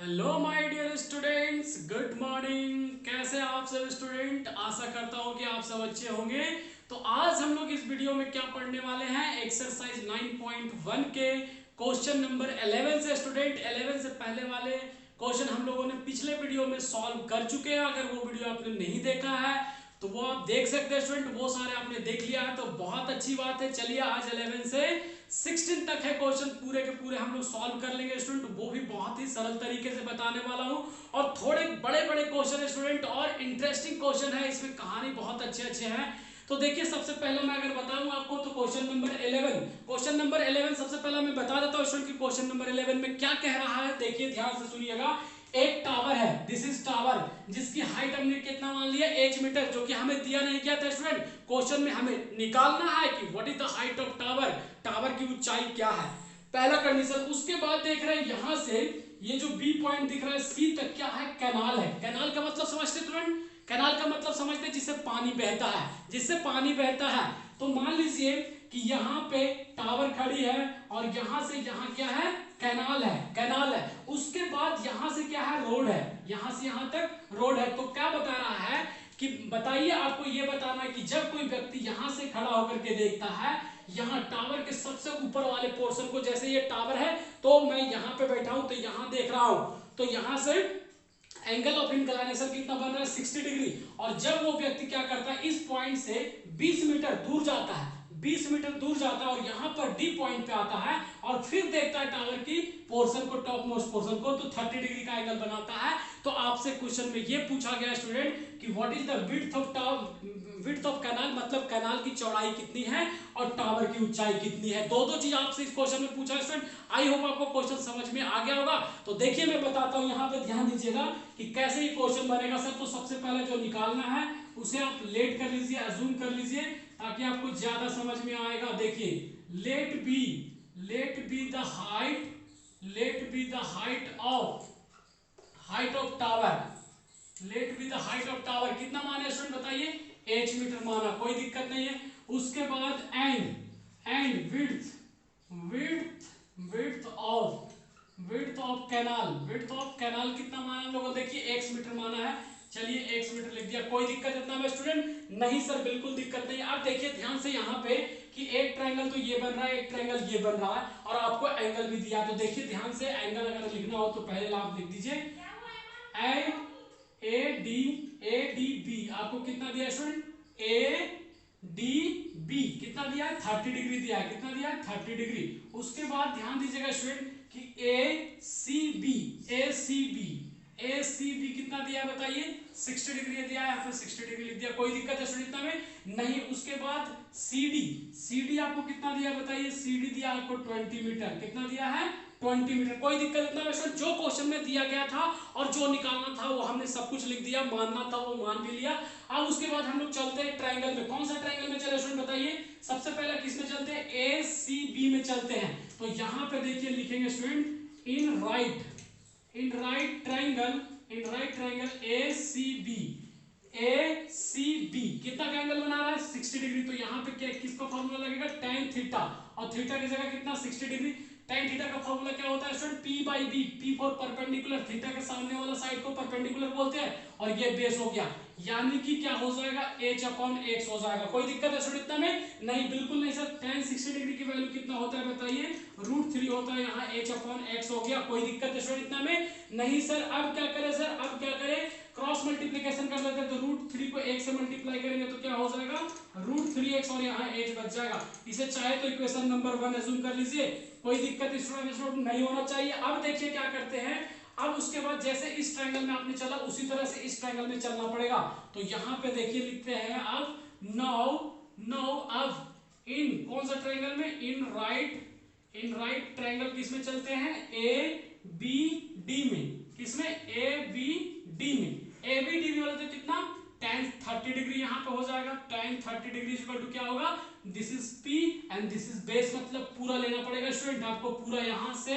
Hello my dear students, good morning. कैसे आप सब स्टूडेंट? आशा करता हूँ कि आप सब अच्छे होंगे। तो आज हम लोग इस वीडियो में क्या पढ़ने वाले हैं, एक्सरसाइज 9.1 के क्वेश्चन नंबर 11 से। स्टूडेंट 11 से पहले वाले क्वेश्चन हम लोगों ने पिछले वीडियो में सॉल्व कर चुके हैं। अगर वो वीडियो आपने नहीं देखा है तो वो आप देख सकते हैं स्टूडेंट। वो सारे आपने देख लिया है तो बहुत अच्छी बात है। चलिए आज 11 से 16 तक है क्वेश्चन, पूरे के पूरे हम लोग सॉल्व कर लेंगे स्टूडेंट। वो भी बहुत ही सरल तरीके से बताने वाला हूं और थोड़े बड़े बड़े क्वेश्चन है स्टूडेंट और इंटरेस्टिंग क्वेश्चन है। इसमें कहानी बहुत अच्छे अच्छे हैं। तो देखिए सबसे पहले मैं अगर बताऊं आपको तो क्वेश्चन नंबर 11 सबसे पहले मैं बता देता हूं स्टूडेंट कि क्वेश्चन नंबर 11 में क्या कह रहा है। देखिए ध्यान से सुनिएगा। एक टावर है, दिस इज टावर, जिसकी हाइट हमने कितना मान लिया, 8 मीटर, जो कि हमें दिया नहीं क्या था स्टूडेंट। क्वेश्चन में हमें निकालना है कि what is the height of tower, tower की ऊंचाई क्या है, पहला कंडीशन। उसके बाद देख रहे हैं यहां से ये जो बी पॉइंट दिख रहा है सी तक क्या है, कैनाल है। कैनाल का मतलब समझते स्टूडेंट, कैनाल का मतलब समझते जिससे पानी बहता है, जिससे पानी बहता है। तो मान लीजिए कि यहाँ पे टावर खड़ी है और यहां से यहाँ क्या है, कैनाल है, कैनाल है। उसके बाद यहां से क्या है, रोड है, यहां से यहां तक रोड है। तो क्या बता रहा है कि बताइए, आपको यह बताना है कि जब कोई व्यक्ति यहां से खड़ा होकर के देखता है यहां टावर के सबसे ऊपर वाले पोर्शन को, जैसे ये टावर है तो मैं यहां पे बैठा हूं तो यहां देख रहा हूं, तो यहां से एंगल ऑफ इंक्लिनेशन कितना बन रहा है, 60 डिग्री। और जब वो व्यक्ति क्या करता है, इस पॉइंट से 20 मीटर दूर जाता है, 20 मीटर दूर जाता है और यहां पर डी पॉइंट पे आता है और फिर देखता है टावर की पोर्शन को, टॉप मोस्ट पोर्शन को, तो 30 डिग्री का एंगल बनाता है। तो आपसे क्वेश्चन में ये पूछा गया स्टूडेंट कि what is the width of canal, मतलब कैनाल की चौड़ाई कितनी है और टावर की ऊंचाई कितनी है। दो दो चीज आपसे इस क्वेश्चन में पूछा है स्टूडेंट। आई होप आपको क्वेश्चन समझ में आ गया होगा। तो देखिए मैं बताता हूं, यहां पे ध्यान दीजिएगा कि कैसे ये क्वेश्चन बनेगा सर। तो सबसे पहले जो निकालना है उसे आप लेट कर लीजिए, अज्यूम कर लीजिए, ताकि आपको ज्यादा समझ में आएगा। देखिए let be the height, let be the height of tower, let be the height of tower कितना माने स्टूडेंट बताइए, 8 मीटर माना, कोई दिक्कत नहीं है। उसके बाद and width width of canal कितना माना हम लोगों, देखिए x मीटर माना है। चलिए x मीटर लिख दिया, कोई दिक्कत इतना में स्टूडेंट? नहीं सर बिल्कुल दिक्कत नहीं। अब देखिए ध्यान से यहाँ पे कि एक ट्रायंगल तो ये बन रहा है, एक ट्रायंगल ये बन रहा है और आपको एंगल भी दिया। तो देखिए ध्यान से, एंगल अगर लिखना हो तो पहले आप लिख दीजिए ए डी आपको कितना दिया स्टूडेंट, ए डी बी कितना दिया है, 30 डिग्री दिया है। कितना दिया है, 30 डिग्री। उसके बाद ध्यान दीजिएगा स्टूडेंट कि ए सी बी कितना दिया है बताइए, 60 डिग्री दिया है, यहाँ पे 60 डिग्री लिख दिया, कोई दिक्कत है स्टूडेंट में नहीं। उसके बाद सी डी आपको कितना दिया बताइए, सी डी दिया आपको 20 मीटर, कितना दिया है, 20 मीटर, कोई दिक्कत इतना वैसे जो क्वेश्चन में दिया गया था और जो निकालना था वो हमने सब कुछ लिख दिया, मानना था वो मान भी लिया। अब उसके बाद हम लोग चलते हैं ट्रायंगल में। कौन सा ट्रायंगल में चले स्टूडेंट बताइए, सबसे पहले किस में चलते हैं, ए सी बी में चलते हैं। तो यहां पे देखिए लिखेंगे student in right triangle A C B कितना का एंगल बना रहा है, 60 डिग्री। तो यहाँ पे क्या किसका फॉर्मूला लगेगा, tan थीटा, और थीटा की जगह कितना, 60 डिग्री। tan थीटा का फॉर्मूला क्या होता है student, p by B, p for perpendicular, theta के सामने वाला साइड को परपेंडिकुलर बोलते हैं और ये बेस हो गया, यानी कि क्या हो जाएगा, h अपॉन x हो जाएगा। कोई दिक्कत है स्टूडेंट इतना में नहीं, बिल्कुल नहीं सर। tan 60 डिग्री की वैल्यू कितना होता है बताइए, √3 होता है, यहाँ h अपॉन x हो गया। कोई दिक्कत है स्टूडेंट इतना में नहीं सर। अब क्या करें सर, अब क्या करें, क्रॉस मल्टीप्लिकेशन कर लेते हैं। तो √3 को 1 से मल्टीप्लाई करेंगे तो क्या हो जाएगा, √3x और यहाँ h बच जाएगा। इसे चाहे तो इक्वेशन नंबर 1 अज्यूम कर लीजिए, कोई दिक्कत स्टूडेंट नहीं होना चाहिए। अब देखिए क्या करते हैं, अब उसके बाद जैसे इस ट्रायंगल में आपने चला उसी तरह से इस ट्रायंगल में चलना पड़ेगा। तो यहाँ पे देखिए लिखते हैं अब नाउ अब इन कौन सा ट्रायंगल में, इन राइट ट्रायंगल किसमें चलते हैं, ए बी डी में, किसमें, ए बी डी में। ए बी डी में वाला तो कितना, tan 30 डिग्री यहाँ पे हो जाएगा। tan 30 डिग्री इक्वल टू क्या होगा, this is P and this is base, मतलब पूरा लेना पड़ेगा स्टूडेंट आपको, पूरा यहाँ से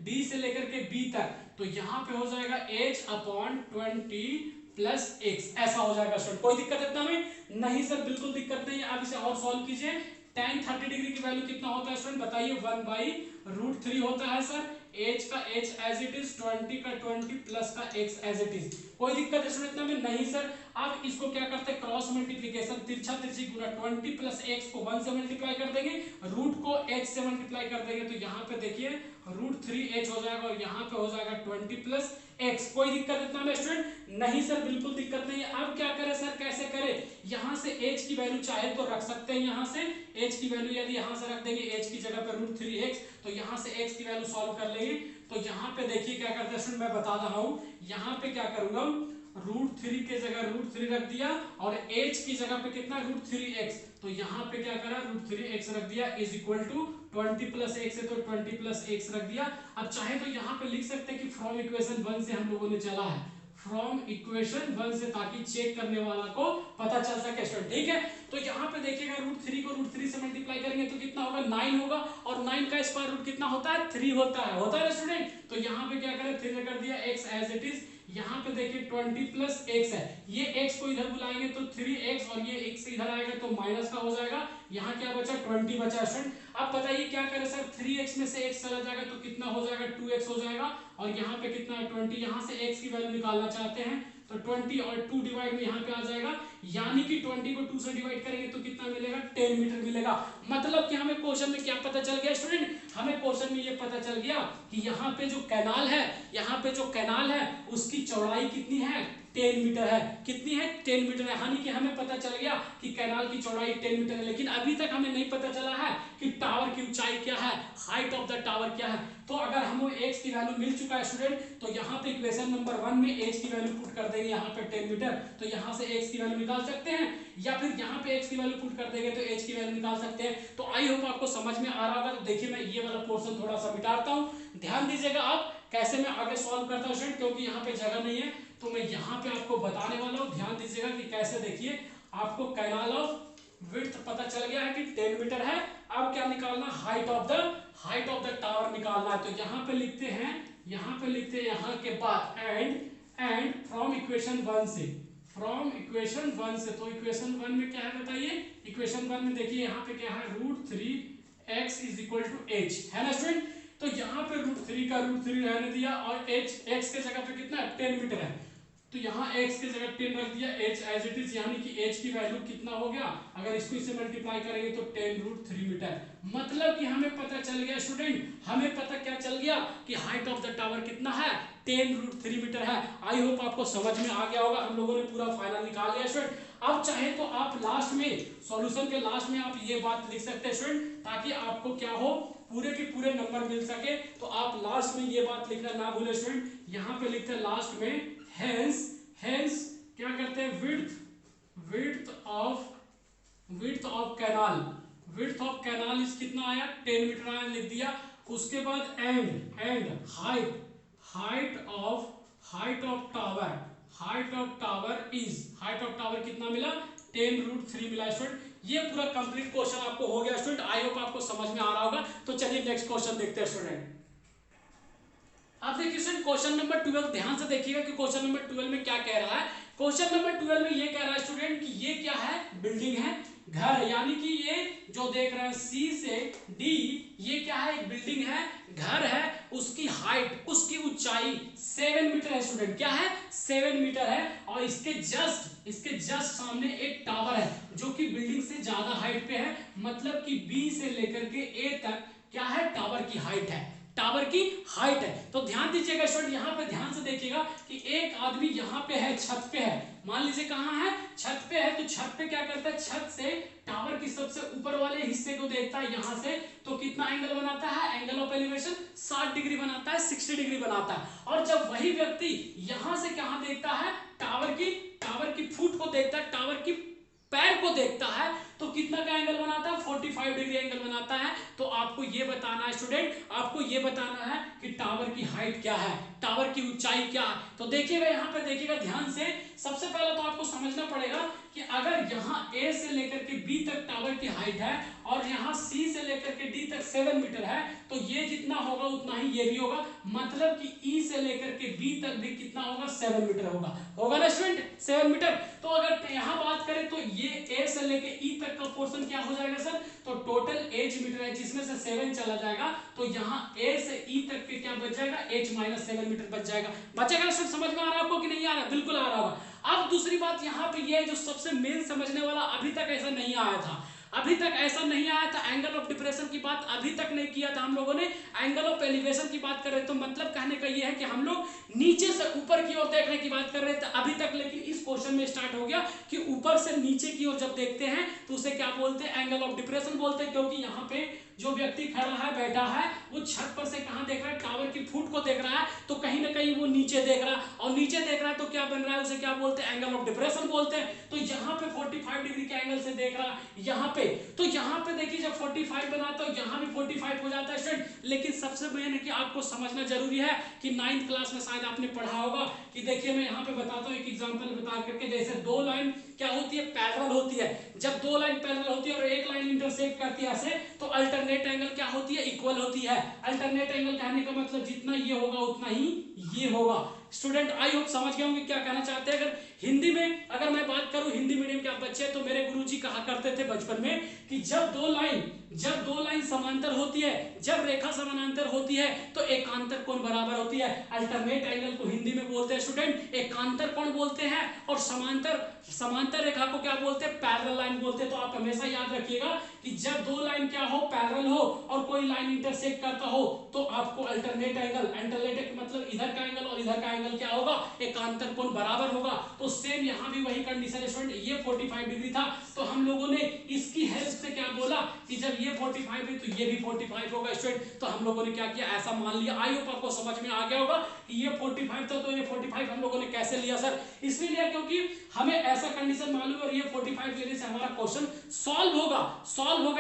D से लेकर के B तक। तो यहाँ पे हो जाएगा h अपॉन 20 प्लस x, ऐसा हो जाएगा स्टूडेंट। कोई दिक्कत इतना में नहीं सर, बिल्कुल दिक्कत नहीं है। आप इसे और सॉल्व कीजिए। tan 30 डिग्री की वैल्यू कितना होता है स्टूडेंट बताइए, 1/√3 होता है सर। h का h एज इट इज, 20 का 20 प्लस का x एज इट इज। कोई दिक्कत है स्टूडेंट में? नहीं सर। अब इसको क्या करते हैं, क्रॉस मल्टीप्लीकेशन, तिरछा तिरछी गुना, 20 प्लस x को 1 से मल्टीप्लाई कर देंगे, रूट को h से मल्टीप्लाई कर देंगे, तो यहाँ पे देखिए √3h हो जाएगा और यहाँ पे हो जाएगा 20 प्लस x। कोई दिक्कत इतना में स्टूडेंट? नहीं सर, बिल्कुल दिक्कत नहीं है। अब क्या करें सर, कैसे करें? यहाँ से h की वैल्यू चाहे तो रख सकते हैं, यहाँ से h की वैल्यू यदि यहाँ से रख देंगे h की जगह पर √3x, तो यहाँ से x की वैल्यू सॉल्व कर लेंगे। तो यहाँ पे देखिए क्या करते हैं स्टूडेंट, मैं बता रहा हूँ, यहाँ पे क्या करूंगा, √3 के जगह √3 रख दिया और h की जगह पे कितना, √3x, तो यहाँ पे क्या करा, √3x रख दिया is equal to 20 plus x है, तो 20 प्लस x रख दिया। अब चाहे तो यहाँ पे लिख सकते हैं कि फ्रॉम इक्वेशन 1 से हम लोगों ने चला है, फ्रॉम इक्वेशन 1 से, ताकि चेक करने वाला को पता चल सके स्टूडेंट, ठीक है। तो यहाँ पे देखिएगा √3 को √3 से मल्टीप्लाई करेंगे तो कितना होगा, 9 होगा, और 9 का स्क्वायर रूट कितना होता है, 3 होता है ना स्टूडेंट। तो यहाँ पे क्या करें, 3 कर दिया, x एज इट इज, यहाँ पे देखिए 20 प्लस x है, ये x को इधर बुलाएंगे तो 3x, और ये x इधर आएगा तो माइनस का हो जाएगा, यहाँ क्या बचा, 20 बचा स्टूडेंट। अब बताइए क्या करें सर, 3x में से x चला जाएगा तो कितना हो जाएगा, 2x हो जाएगा, और यहाँ पे कितना है 20, यहाँ से x की वैल्यू निकालना चाहते हैं तो 20 और 2 डिवाइड में यहाँ पे आ जाएगा, यानी कि 20 को 2 से डिवाइड करेंगे तो कितना मिलेगा, 10 मीटर मिलेगा। मतलब कि हमें क्वेश्चन में क्या पता चल गया स्टूडेंट, हमें क्वेश्चन में ये पता चल गया कि यहाँ पे जो कैनाल है, यहाँ पे जो कैनाल है उसकी चौड़ाई कितनी है, 10 मीटर है। कितनी है, 10 मीटर है, यानी कि हमें पता चल गया कि कैनाल की चौड़ाई 10 मीटर है। लेकिन अभी तक हमें नहीं पता चला है कि टावर की ऊंचाई क्या है, हाइट ऑफ द टावर क्या है। तो अगर हमें x की वैल्यू मिल चुका है स्टूडेंट, तो यहाँ पे इक्वेशन नंबर 1 में h की वैल्यू पुट कर देंगे, यहाँ पे 10 मीटर, तो यहाँ से x की वैल्यू निकाल सकते हैं, या फिर यहाँ पे x की वैल्यू पुट कर देंगे तो h की वैल्यू निकाल सकते हैं। तो आई होप आपको समझ में आ रहा होगा। तो देखिए मैं ये वाला पोर्शन थोड़ा सा मिटाता हूँ, ध्यान दीजिएगा आप कैसे मैं आगे सॉल्व करता हूँ स्टूडेंट, क्योंकि यहाँ पे जगह नहीं है, तो मैं यहाँ पे आपको बताने वाला हूँ। ध्यान दीजिएगा कि कैसे, देखिए आपको कैनाल ऑफ विड्थ पता चल गया है कि 10 मीटर है। अब क्या निकालना, हाइट ऑफ द टावर निकालना है। तो यहाँ पे लिखते हैं, यहाँ के बाद एंड फ्रॉम इक्वेशन 1 से, तो इक्वेशन 1 में क्या है बताइए, इक्वेशन 1 में देखिए यहाँ पे क्या है, √3x is equal to h, है ना स्टूडेंट। तो यहाँ पे √3 का √3 रहने दिया, और x के जगह पे कितना है, 10 मीटर है, तो यहाँ x की जगह 10 रख दिया, h एज इट इज, यानी कि h की वैल्यू कितना हो गया, अगर इसको इससे मल्टीप्लाई करेंगे तो 10√3 मीटर। मतलब कि हमें पता चल गया स्टूडेंट, हमें पता क्या चल गया कि हाइट ऑफ द टावर कितना है, 10√3 मीटर है। आई होप आपको समझ में आ गया होगा, हम लोगों ने पूरा फाइनल निकाल लिया स्टूडेंट। अब चाहे तो आप लास्ट में, सॉल्यूशन के लास्ट में आप ये बात लिख सकते हैं स्टूडेंट, ताकि आपको क्या हो, पूरे के पूरे नंबर मिल सके। तो आप लास्ट में ये बात लिखना ना भूले स्टूडेंट, यहाँ पे लिखते हैं लास्ट में हेंस क्या करते हैं, विड्थ ऑफ कैनाल इस कितना आया, 10 मीटर आया, लिख दिया। उसके बाद एंड हाइट ऑफ टावर कितना मिला, 10√3 मिला स्टूडेंट। ये पूरा कंप्लीट क्वेश्चन आपको हो गया स्टूडेंट, आई होप आपको समझ में आ रहा होगा। तो चलिए नेक्स्ट क्वेश्चन देखते हैं स्टूडेंट। अब देखिए स्टूडेंट क्वेश्चन नंबर 12, ध्यान से देखिएगा कि क्वेश्चन नंबर 12 में क्या कह रहा है। क्वेश्चन नंबर 12 में ये कह रहा है स्टूडेंट कि ये क्या है, बिल्डिंग है, घर है, यानी कि ये जो देख रहे हैं C से D, ये क्या है, एक बिल्डिंग है, घर है, उसकी हाइट, उसकी ऊंचाई 7 मीटर है स्टूडेंट, क्या है, 7 मीटर है, और इसके जस्ट सामने एक टावर है जो कि बिल्डिंग से ज्यादा हाइट पे है। मतलब कि B से लेकर के A तक क्या है, टावर की हाइट है, तो ध्यान दीजिएगा स्टूडेंट, यहाँ पे ध्यान से देखिएगा कि एक आदमी यहाँ पे है, छत पे है, मान लीजिए कहाँ है, छत पे है। तो छत पे क्या करता है, छत से टावर की सबसे ऊपर वाले हिस्से को देखता है यहाँ से, तो कितना एंगल बनाता है, एंगल ऑफ एलिवेशन 60 डिग्री बनाता है, 60 डिग्री बनाता है। और जब वही व्यक्ति यहाँ से कहाँ देखता है, टावर की फुट को देखता है, टावर की पैर को देखता है, तो कितना का एंगल बनाता है, 45 डिग्री एंगल बनाता है। तो आपको ये बताना है स्टूडेंट, आपको ये बताना है कि टावर की हाइट क्या है, टावर की ऊंचाई क्या है। तो देखिएगा यहाँ पे, देखिएगा ध्यान से, सबसे पहले तो आपको समझना पड़ेगा कि अगर यहाँ A से लेकर के B तक टावर की हाइट है और यहाँ C से लेकर के D तक 7 मीटर है, तो ये जितना होगा उतना ही ये भी होगा। मतलब कि E से लेकर के B तक भी कितना होगा, 7 मीटर होगा ना स्टूडेंट, 7 मीटर। तो अगर यहाँ बात करें तो ये A से लेकर E तक तक का पोर्शन क्या हो जाएगा सर, तो टोटल h मीटर है जिसमें से 7 चला जाएगा, तो यहाँ a से e तक के क्या बच जाएगा, h माइनस 7 मीटर बच जाएगा। बचेगा सर, समझ में आ रहा है आपको कि नहीं आ रहा? बिल्कुल आ रहा होगा। अब दूसरी बात यहाँ पे ये जो सबसे मेन समझने वाला, अभी तक ऐसा नहीं आया था, अभी तक ऐसा नहीं आया था, एंगल ऑफ डिप्रेशन की बात अभी तक नहीं किया था हम लोगों ने, एंगल ऑफ एलिवेशन की बात कर रहे थे। तो मतलब कहने का ये है कि हम लोग नीचे से ऊपर की ओर देखने की बात कर रहे थे अभी तक, लेकिन इस क्वेश्चन में स्टार्ट हो गया कि ऊपर से नीचे की ओर जब देखते हैं तो उसे क्या बोलते हैं, एंगल ऑफ डिप्रेशन बोलते हैं। क्योंकि यहाँ पे जो व्यक्ति खड़ा है, बैठा है, वो छत पर से कहां देख रहा है, टावर की फुट को देख रहा है, तो कहीं ना कहीं वो नीचे देख रहा है, और नीचे देख रहा है तो क्या बन रहा है, उसे क्या बोलते हैं, एंगल ऑफ डिप्रेशन बोलते हैं। तो यहाँ पे 45 डिग्री के एंगल से देख रहा है यहाँ पे, तो यहाँ पे देखिए जब 45 बना तो यहाँ भी 45 हो जाता है स्टूडेंट। लेकिन सबसे मेन है कि आपको समझना जरूरी है कि 9th क्लास में शायद आपने पढ़ा होगा कि देखिए मैं यहाँ पे बताता हूँ एक एग्जांपल बता करके, जैसे दो लाइन क्या होती है, पैरेलल होती है। जब दो लाइन पैरेलल होती है और एक लाइन इंटरसेक्ट करती है ऐसे, तो अल्टरनेट एंगल क्या होती है, इक्वल होती है। अल्टरनेट एंगल कहने का मतलब जितना ये होगा उतना ही ये होगा। स्टूडेंट आई होप समझ गए होंगे क्या कहना चाहते हैं। अगर हिंदी में अगर मैं बात करूं, हिंदी मीडियम के आप बच्चे, तो मेरे गुरुजी कहा करते थे बचपन में कि जब दो लाइन समांतर होती है, जब रेखा समानांतर होती है, तो एकांतर कोण बराबर होती है। अल्टरनेट एंगल को हिंदी में बोलते हैं स्टूडेंट एकांतर कोण बोलते हैं, और समांतर रेखा को क्या बोलते हैं, पैरेलल लाइन बोलते हैं। तो आप हमेशा याद रखिएगा कि जब दो लाइन क्या हो, पैरेलल हो, और कोई लाइन इंटरसेक्ट करता हो, तो आपको अल्टरनेट मतलब इधर का एंगल और इधर का एंगल क्या होगा, एकांतर कोण बराबर होगा। तो सेम यहाँ भी वही कंडीशन है स्टूडेंट, ये 45 डिग्री था, तो हम लोगों ने इसकी हेल्प से क्या बोला कि जब ये 45 है तो ये भी 45 होगा स्टूडेंट। तो हम लोगों ने क्या किया, ऐसा मान लिया। आई होप आपको समझ में आ गया होगा कि ये 45 था, तो ये 45 हम लोगों ने कैसे लिया सर, इसलिए लिया क्योंकि हमें ऐसा कंडीशन मालूम है और ये 45 लेने से हमारा क्वेश्चन सॉल्व होगा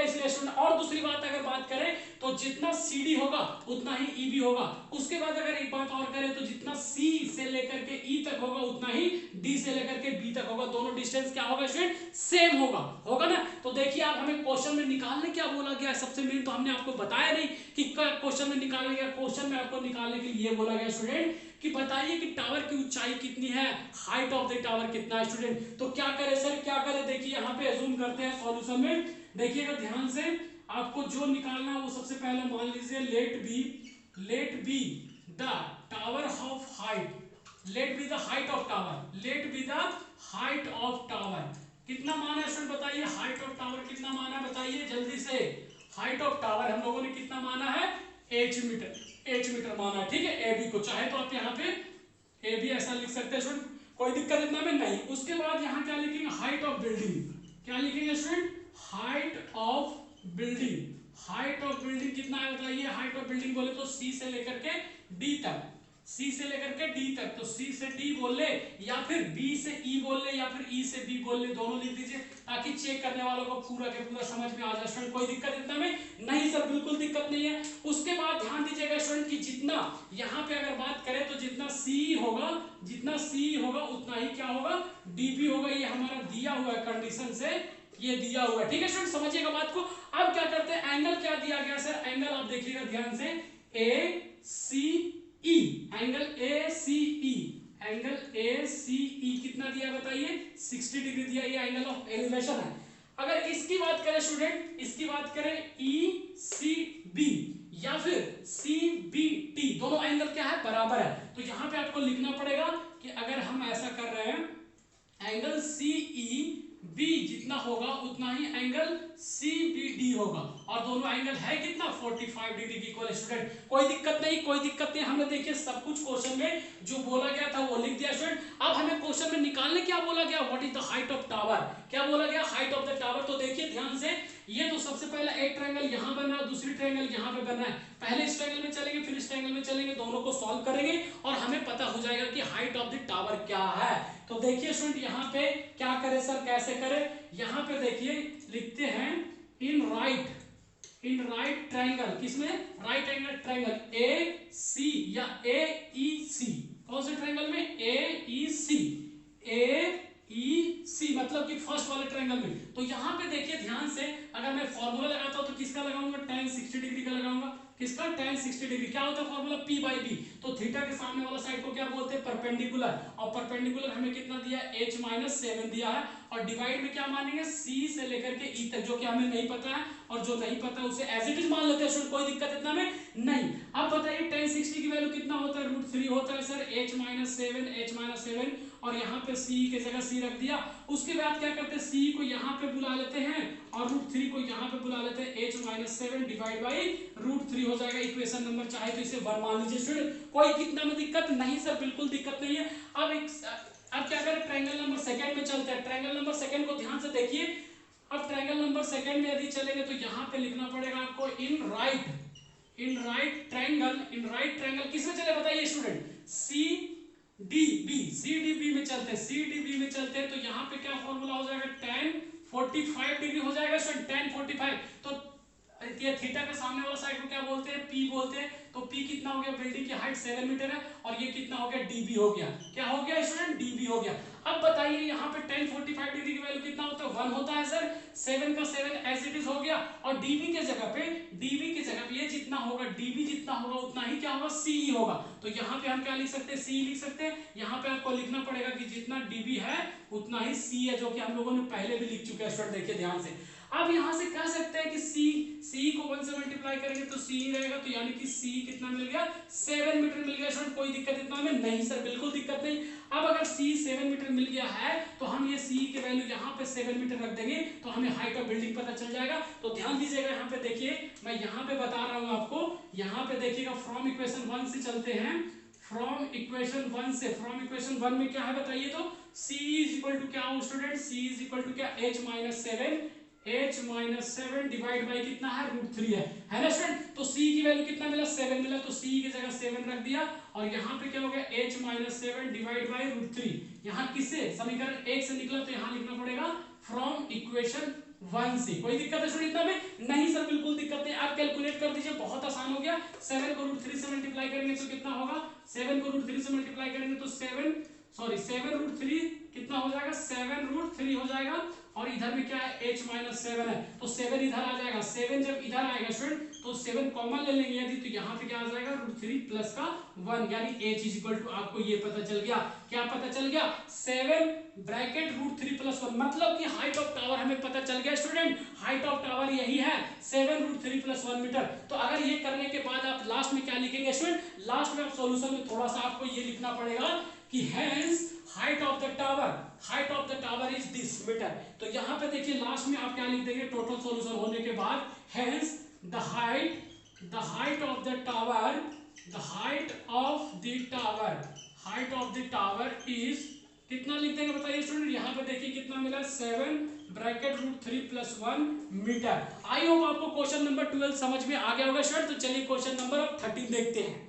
इसलिए स्टूडेंट। और दूसरी बात अगर बात करें तो जितना CD होगा उतना ही E भी होगा। उसके बाद अगर एक बात और करें तो जितना C से लेकर के E तक होगा उतना ही D से लेकर के B तक होगा। दोनों डिस्टेंस क्या होगा स्टूडेंट, सेम होगा ना। तो देखिए आप हमें क्वेश्चन में निकालने क्या बोला गया, सबसे मेन तो हमने आपको बताया नहीं कि क्वेश्चन में निकालने गया। क्वेश्चन में आपको निकालने के लिए बोला गया स्टूडेंट कि बताइए कि टावर की ऊंचाई कितनी है, हाइट ऑफ द टावर कितना है स्टूडेंट। तो क्या करें सर, क्या करें, देखिए यहाँ पे अज्यूम करते हैं सॉल्यूशन में, देखिएगा ध्यान से, आपको जो निकालना है वो सबसे पहले मान लीजिए let be the tower of height, let be the height of tower, कितना माना है स्टूडेंट बताइए, हाइट ऑफ टावर कितना माना है बताइए जल्दी से। हाइट ऑफ टावर हम लोगों ने कितना माना है, h मीटर माना है, ठीक है। ए बी को चाहे तो आप यहाँ पे ए बी ऐसा लिख सकते हैं स्टूडेंट, कोई दिक्कत इतना में नहीं। उसके बाद यहाँ क्या लिखेंगे, हाइट ऑफ बिल्डिंग, क्या लिखेंगे स्टूडेंट, हाइट ऑफ बिल्डिंग कितना है बताइए। हाइट ऑफ बिल्डिंग बोले तो C से लेकर के D तक, तो C से D बोल ले, या फिर B से E बोल ले, या फिर E से B बोल ले, दोनों लिख दीजिए ताकि चेक करने वालों को पूरा के पूरा समझ में आ जाए स्टूडेंट। कोई दिक्कत इतना में नहीं सर, बिल्कुल दिक्कत नहीं है। उसके बाद ध्यान दीजिएगा स्टूडेंट कि जितना यहाँ पे अगर बात करें तो जितना C होगा उतना ही क्या होगा, DB होगा। ये हमारा दिया हुआ है कंडीशन से, ये दिया हुआ है, ठीक है स्टूडेंट, समझिएगा बात को। अब क्या करते हैं, एंगल क्या दिया गया सर, एंगल आप देखिएगा ध्यान से, ACE, एंगल ACE कितना दिया बताइए, 60 डिग्री दिया, ये एंगल ऑफ एलिवेशन है। अगर इसकी बात करें स्टूडेंट, इसकी बात करें ECB या फिर CBT, दोनों एंगल क्या है, बराबर है। तो यहां पे आपको लिखना पड़ेगा कि अगर हम ऐसा कर रहे हैं, एंगल CEB जितना होगा उतना ही एंगल CBD होगा, और दोनों एंगल है कितना, 45 डिग्री की इक्वल स्टूडेंट। कोई दिक्कत नहीं, हमने देखिए सब कुछ क्वेश्चन में जो बोला गया था वो लिख दिया स्टूडेंट। अब हमें क्वेश्चन में निकालने क्या बोला गया, what is the height of tower, क्या बोला गया, हाइट ऑफ द टावर। तो देखिए ध्यान से, ये तो सबसे पहले एक ट्रायंगल यहां बन रहा है, दूसरी ट्रायंगल यहां पे बन रहा है। पहले इस ट्रायंगल में चलेंगे, फिर इस ट्रायंगल में चलेंगे, दोनों को सॉल्व करेंगे और हमें पता हो जाएगा कि हाइट ऑफ द टावर क्या है। तो देखिए स्टूडेंट यहाँ पे क्या करें सर, कैसे करें, यहाँ पे देखिए लिखते हैं इन राइट ट्रायंगल, किसमें, राइट एंगल ट्रायंगल AC या AEC, कौन से ट्रायंगल में, AEC मतलब कि फर्स्ट वाले ट्रायंगल में। तो यहाँ पे देखिए ध्यान से, अगर मैं फॉर्मूला लगाता हूं तो किसका लगाऊंगा, tan 60 डिग्री का लगाऊंगा, किसका, tan 60 डिग्री। क्या होता है फॉर्मूला, P/B। तो तो थीटा के सामने वाला साइड को क्या बोलते हैं, परपेंडिकुलर, और परपेंडिकुलर हमें कितना दिया, h-7 दिया है, और डिवाइड में क्या मानेंगे, c से लेकर के e तक, जो कि हमें नहीं पता है, और जो नहीं पता है उसे एज इट इज मान लेते हैं, कोई दिक्कत इतना में नहीं। अब बताइए tan 60 की वैल्यू कितना होता है, √3 होता है सर, h-7, और यहाँ पे c की जगह c रख दिया। उसके बाद क्या करते हैं, c को यहाँ पे बुला लेते हैं और √3 को यहाँ पे बुला लेते हैं, h-7 डिवाइड बाई √3 हो जाएगा इक्वेशन नंबर, चाहे तो इसे 1 मान लीजिए स्टूडेंट, कोई कितना में दिक्कत नहीं सर, बिल्कुल दिक्कत नहीं है। अब क्या करें, ट्रायंगल नंबर सेकंड में चलते हैं। ट्रायंगल नंबर सेकंड को ध्यान से देखिए। अब ट्रायंगल नंबर सेकंड में यदि चलेंगे तो यहाँ पे लिखना पड़ेगा आपको इन राइट ट्रायंगल किसमें चले बताइए स्टूडेंट, CDB में चलते हैं, CDB में चलते हैं, तो यहाँ पे क्या फॉर्मूला हो जाएगा, tan 45 डिग्री हो जाएगा स्टूडेंट, tan 45। तो ये थीटा के सामने वाला साइड को क्या बोलते हैं, P बोलते हैं। तो P कितना हो गया, बिल्डिंग की हाइट 7 मीटर है, और ये कितना हो गया, dB हो गया, क्या हो गया स्टूडेंट, dB हो गया। अब बताइए यहाँ पे tan 45 डिग्री की वैल्यू कितना होता है, 1 होता है सर, 7 का 7 एज इट इज हो गया, और dB के जगह पे ये जितना होगा, dB जितना होगा उतना ही क्या होगा, CE होगा। तो यहाँ पे हम क्या लिख सकते हैं, CE लिख सकते हैं। यहाँ पे आपको लिखना पड़ेगा कि जितना dB है उतना ही C है, जो कि हम लोगों ने पहले भी लिख चुके हैं स्टूडेंट, देखिए ध्यान से। अब यहाँ से कह सकते हैं कि C को 1 से मल्टीप्लाई करेंगे तो C ही रहेगा, तो यानी कि C कितना मिल गया, 7 मीटर मिल गया स्टूडेंट, कोई दिक्कत इतना में नहीं सर, बिल्कुल दिक्कत नहीं। अब अगर C 7 मीटर मिल गया है तो हम ये C की वैल्यू यहाँ पे 7 मीटर रख देंगे, तो हमें हाइट ऑफ बिल्डिंग पता चल जाएगा। तो ध्यान दीजिएगा, यहाँ पे देखिए, मैं यहाँ पे बता रहा हूँ आपको, यहाँ पे देखिएगा, फ्रॉम इक्वेशन 1 से चलते हैं, फ्रॉम इक्वेशन 1 में क्या है बताइए, तो C इज इक्वल टू क्या हो student, C is equal to क्या, h-7 डिवाइड बाई कितना है, √3 है ना स्टूडेंट। तो C की वैल्यू कितना मिला, 7 मिला, तो C की जगह 7 रख दिया, और यहाँ पे क्या हो गया, h-7 डिवाइड बाई √3। यहाँ किससे, समीकरण 1 से निकला, तो यहाँ लिखना पड़ेगा फ्रॉम इक्वेशन 1 से। कोई दिक्कत है स्टूडेंट इतना में नहीं सर, बिल्कुल दिक्कत नहीं। आप कैलकुलेट कर दीजिए, बहुत आसान हो गया। 7 को √3 से मल्टीप्लाई करेंगे तो कितना होगा, 7 को √3 से मल्टीप्लाई करेंगे तो 7 कितना हो जाएगा, 7 √3 हो जाएगा, और इधर में क्या है, h-7 है, तो 7 इधर आ जाएगा। 7 जब इधर आएगा स्टूडेंट तो 7 कॉमन ले लेंगे यदि, तो यहाँ पे क्या आ जाएगा, √3 प्लस का 1, यानी h इज इक्वल टू, आपको ये पता चल गया, क्या पता चल गया, 7 ब्रैकेट √3 प्लस 1, मतलब कि हाइट ऑफ टावर हमें पता चल गया स्टूडेंट, हाइट ऑफ टावर यही है 7 √3 प्लस 1 मीटर। तो अगर ये करने के बाद आप लास्ट में क्या लिखेंगे स्टूडेंट, लास्ट में आप सॉल्यूशन में थोड़ा सा आपको ये लिखना पड़ेगा कि hence height of the tower is this metre. तो यहाँ पे देखिए लास्ट में आप क्या लिख देंगे, टोटल सॉल्यूशन होने के बाद, hence the height of the tower is कितना लिख देंगे बताइए स्टूडेंट, यहाँ पे देखिए कितना मिला, 7 bracket √3 plus 1 metre. I hope आपको क्वेश्चन नंबर 12 समझ में आ गया होगा स्टूडेंट। तो चलिए क्वेश्चन नंबर 13 देखते हैं।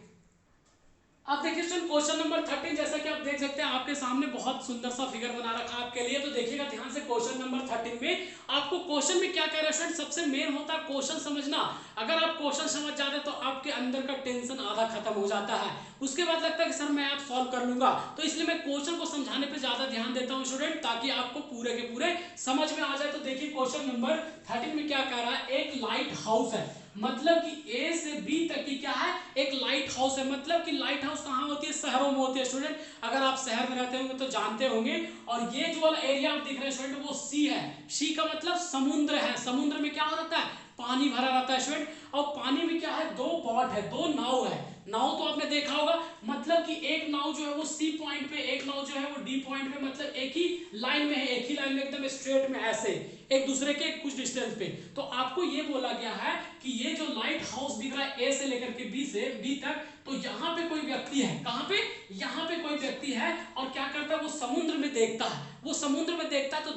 अब देखिए स्टूडेंट क्वेश्चन नंबर 13, जैसा कि आप देख सकते हैं आपके सामने बहुत सुंदर सा फिगर बना रखा है आपके लिए। तो देखिएगा ध्यान से, क्वेश्चन नंबर 13 में आपको क्वेश्चन में क्या कह रहा है स्टूडेंट, सबसे मेन होता है क्वेश्चन समझना। अगर आप क्वेश्चन समझ जाते तो आपके अंदर का टेंशन आधा खत्म हो जाता है, उसके बाद लगता है कि सर मैं आप सॉल्व कर लूंगा। तो इसलिए मैं क्वेश्चन को समझाने पर ज्यादा ध्यान देता हूँ स्टूडेंट, ताकि आपको पूरे के पूरे समझ में आ जाए। तो देखिए क्वेश्चन नंबर 13 में क्या कह रहा है, एक लाइट हाउस है, मतलब कि A से B तक की क्या है, एक लाइट हाउस है। मतलब कि लाइट हाउस कहाँ होती है, शहरों में होती है स्टूडेंट, अगर आप शहर में रहते होंगे तो जानते होंगे। और ये जो वाला एरिया आप दिख रहे हैं स्टूडेंट, वो सी है। सी का मतलब समुद्र है। समुद्र में क्या रहता है, पानी भरा रहता है स्टूडेंट। और पानी में क्या है, 2 बोट है, 2 नाव है। नाव तो आपने देखा होगा, मतलब कि एक नाव जो है वो सी पॉइंट पे, एक नाव जो है वो डी पॉइंट पे, मतलब एक ही लाइन में है, एक ही लाइन में एकदम स्ट्रेट में, ऐसे एक दूसरे के कुछ डिस्टेंस पे। तो आपको ये बोला गया है कि ये जो लाइट हाउस दिख रहा है ए से लेकर के बी तक, तो यहाँ पे कोई व्यक्ति है, कहाँ पे, यहाँ पे कोई व्यक्ति है, और क्या करता है, वो समुद्र में देखता है। वो समुद्र में देखता है तो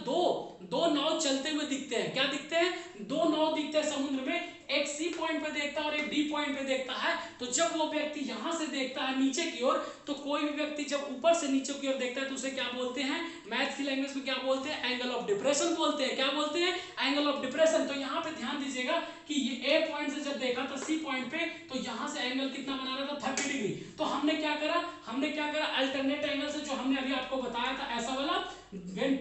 दो नाव चलते हुए दिखते हैं। क्या दिखते हैं, 2 नाव दिखते हैं समुद्र में, एक सी पॉइंट पे देखता है और एक डी पॉइंट पे देखता है। तो जब वो व्यक्ति यहां से देखता है नीचे की ओर, तो कोई भी व्यक्ति जब ऊपर से नीचे की ओर देखता है तो उसे क्या बोलते हैं, मैथ की लैंग्वेज में क्या बोलते हैं, एंगल ऑफ डिप्रेशन बोलते हैं। क्या बोलते हैं, एंगल ऑफ डिप्रेशन। तो यहाँ पे ध्यान दीजिएगा कि ये ए पॉइंट से जब देखा था सी पॉइंट पे, तो यहाँ से एंगल कितना बना रहा था, 30 डिग्री। तो हमने क्या करा, अल्टरनेट एंगल से, जो हमने अभी आपको बताया था ऐसा वाला, when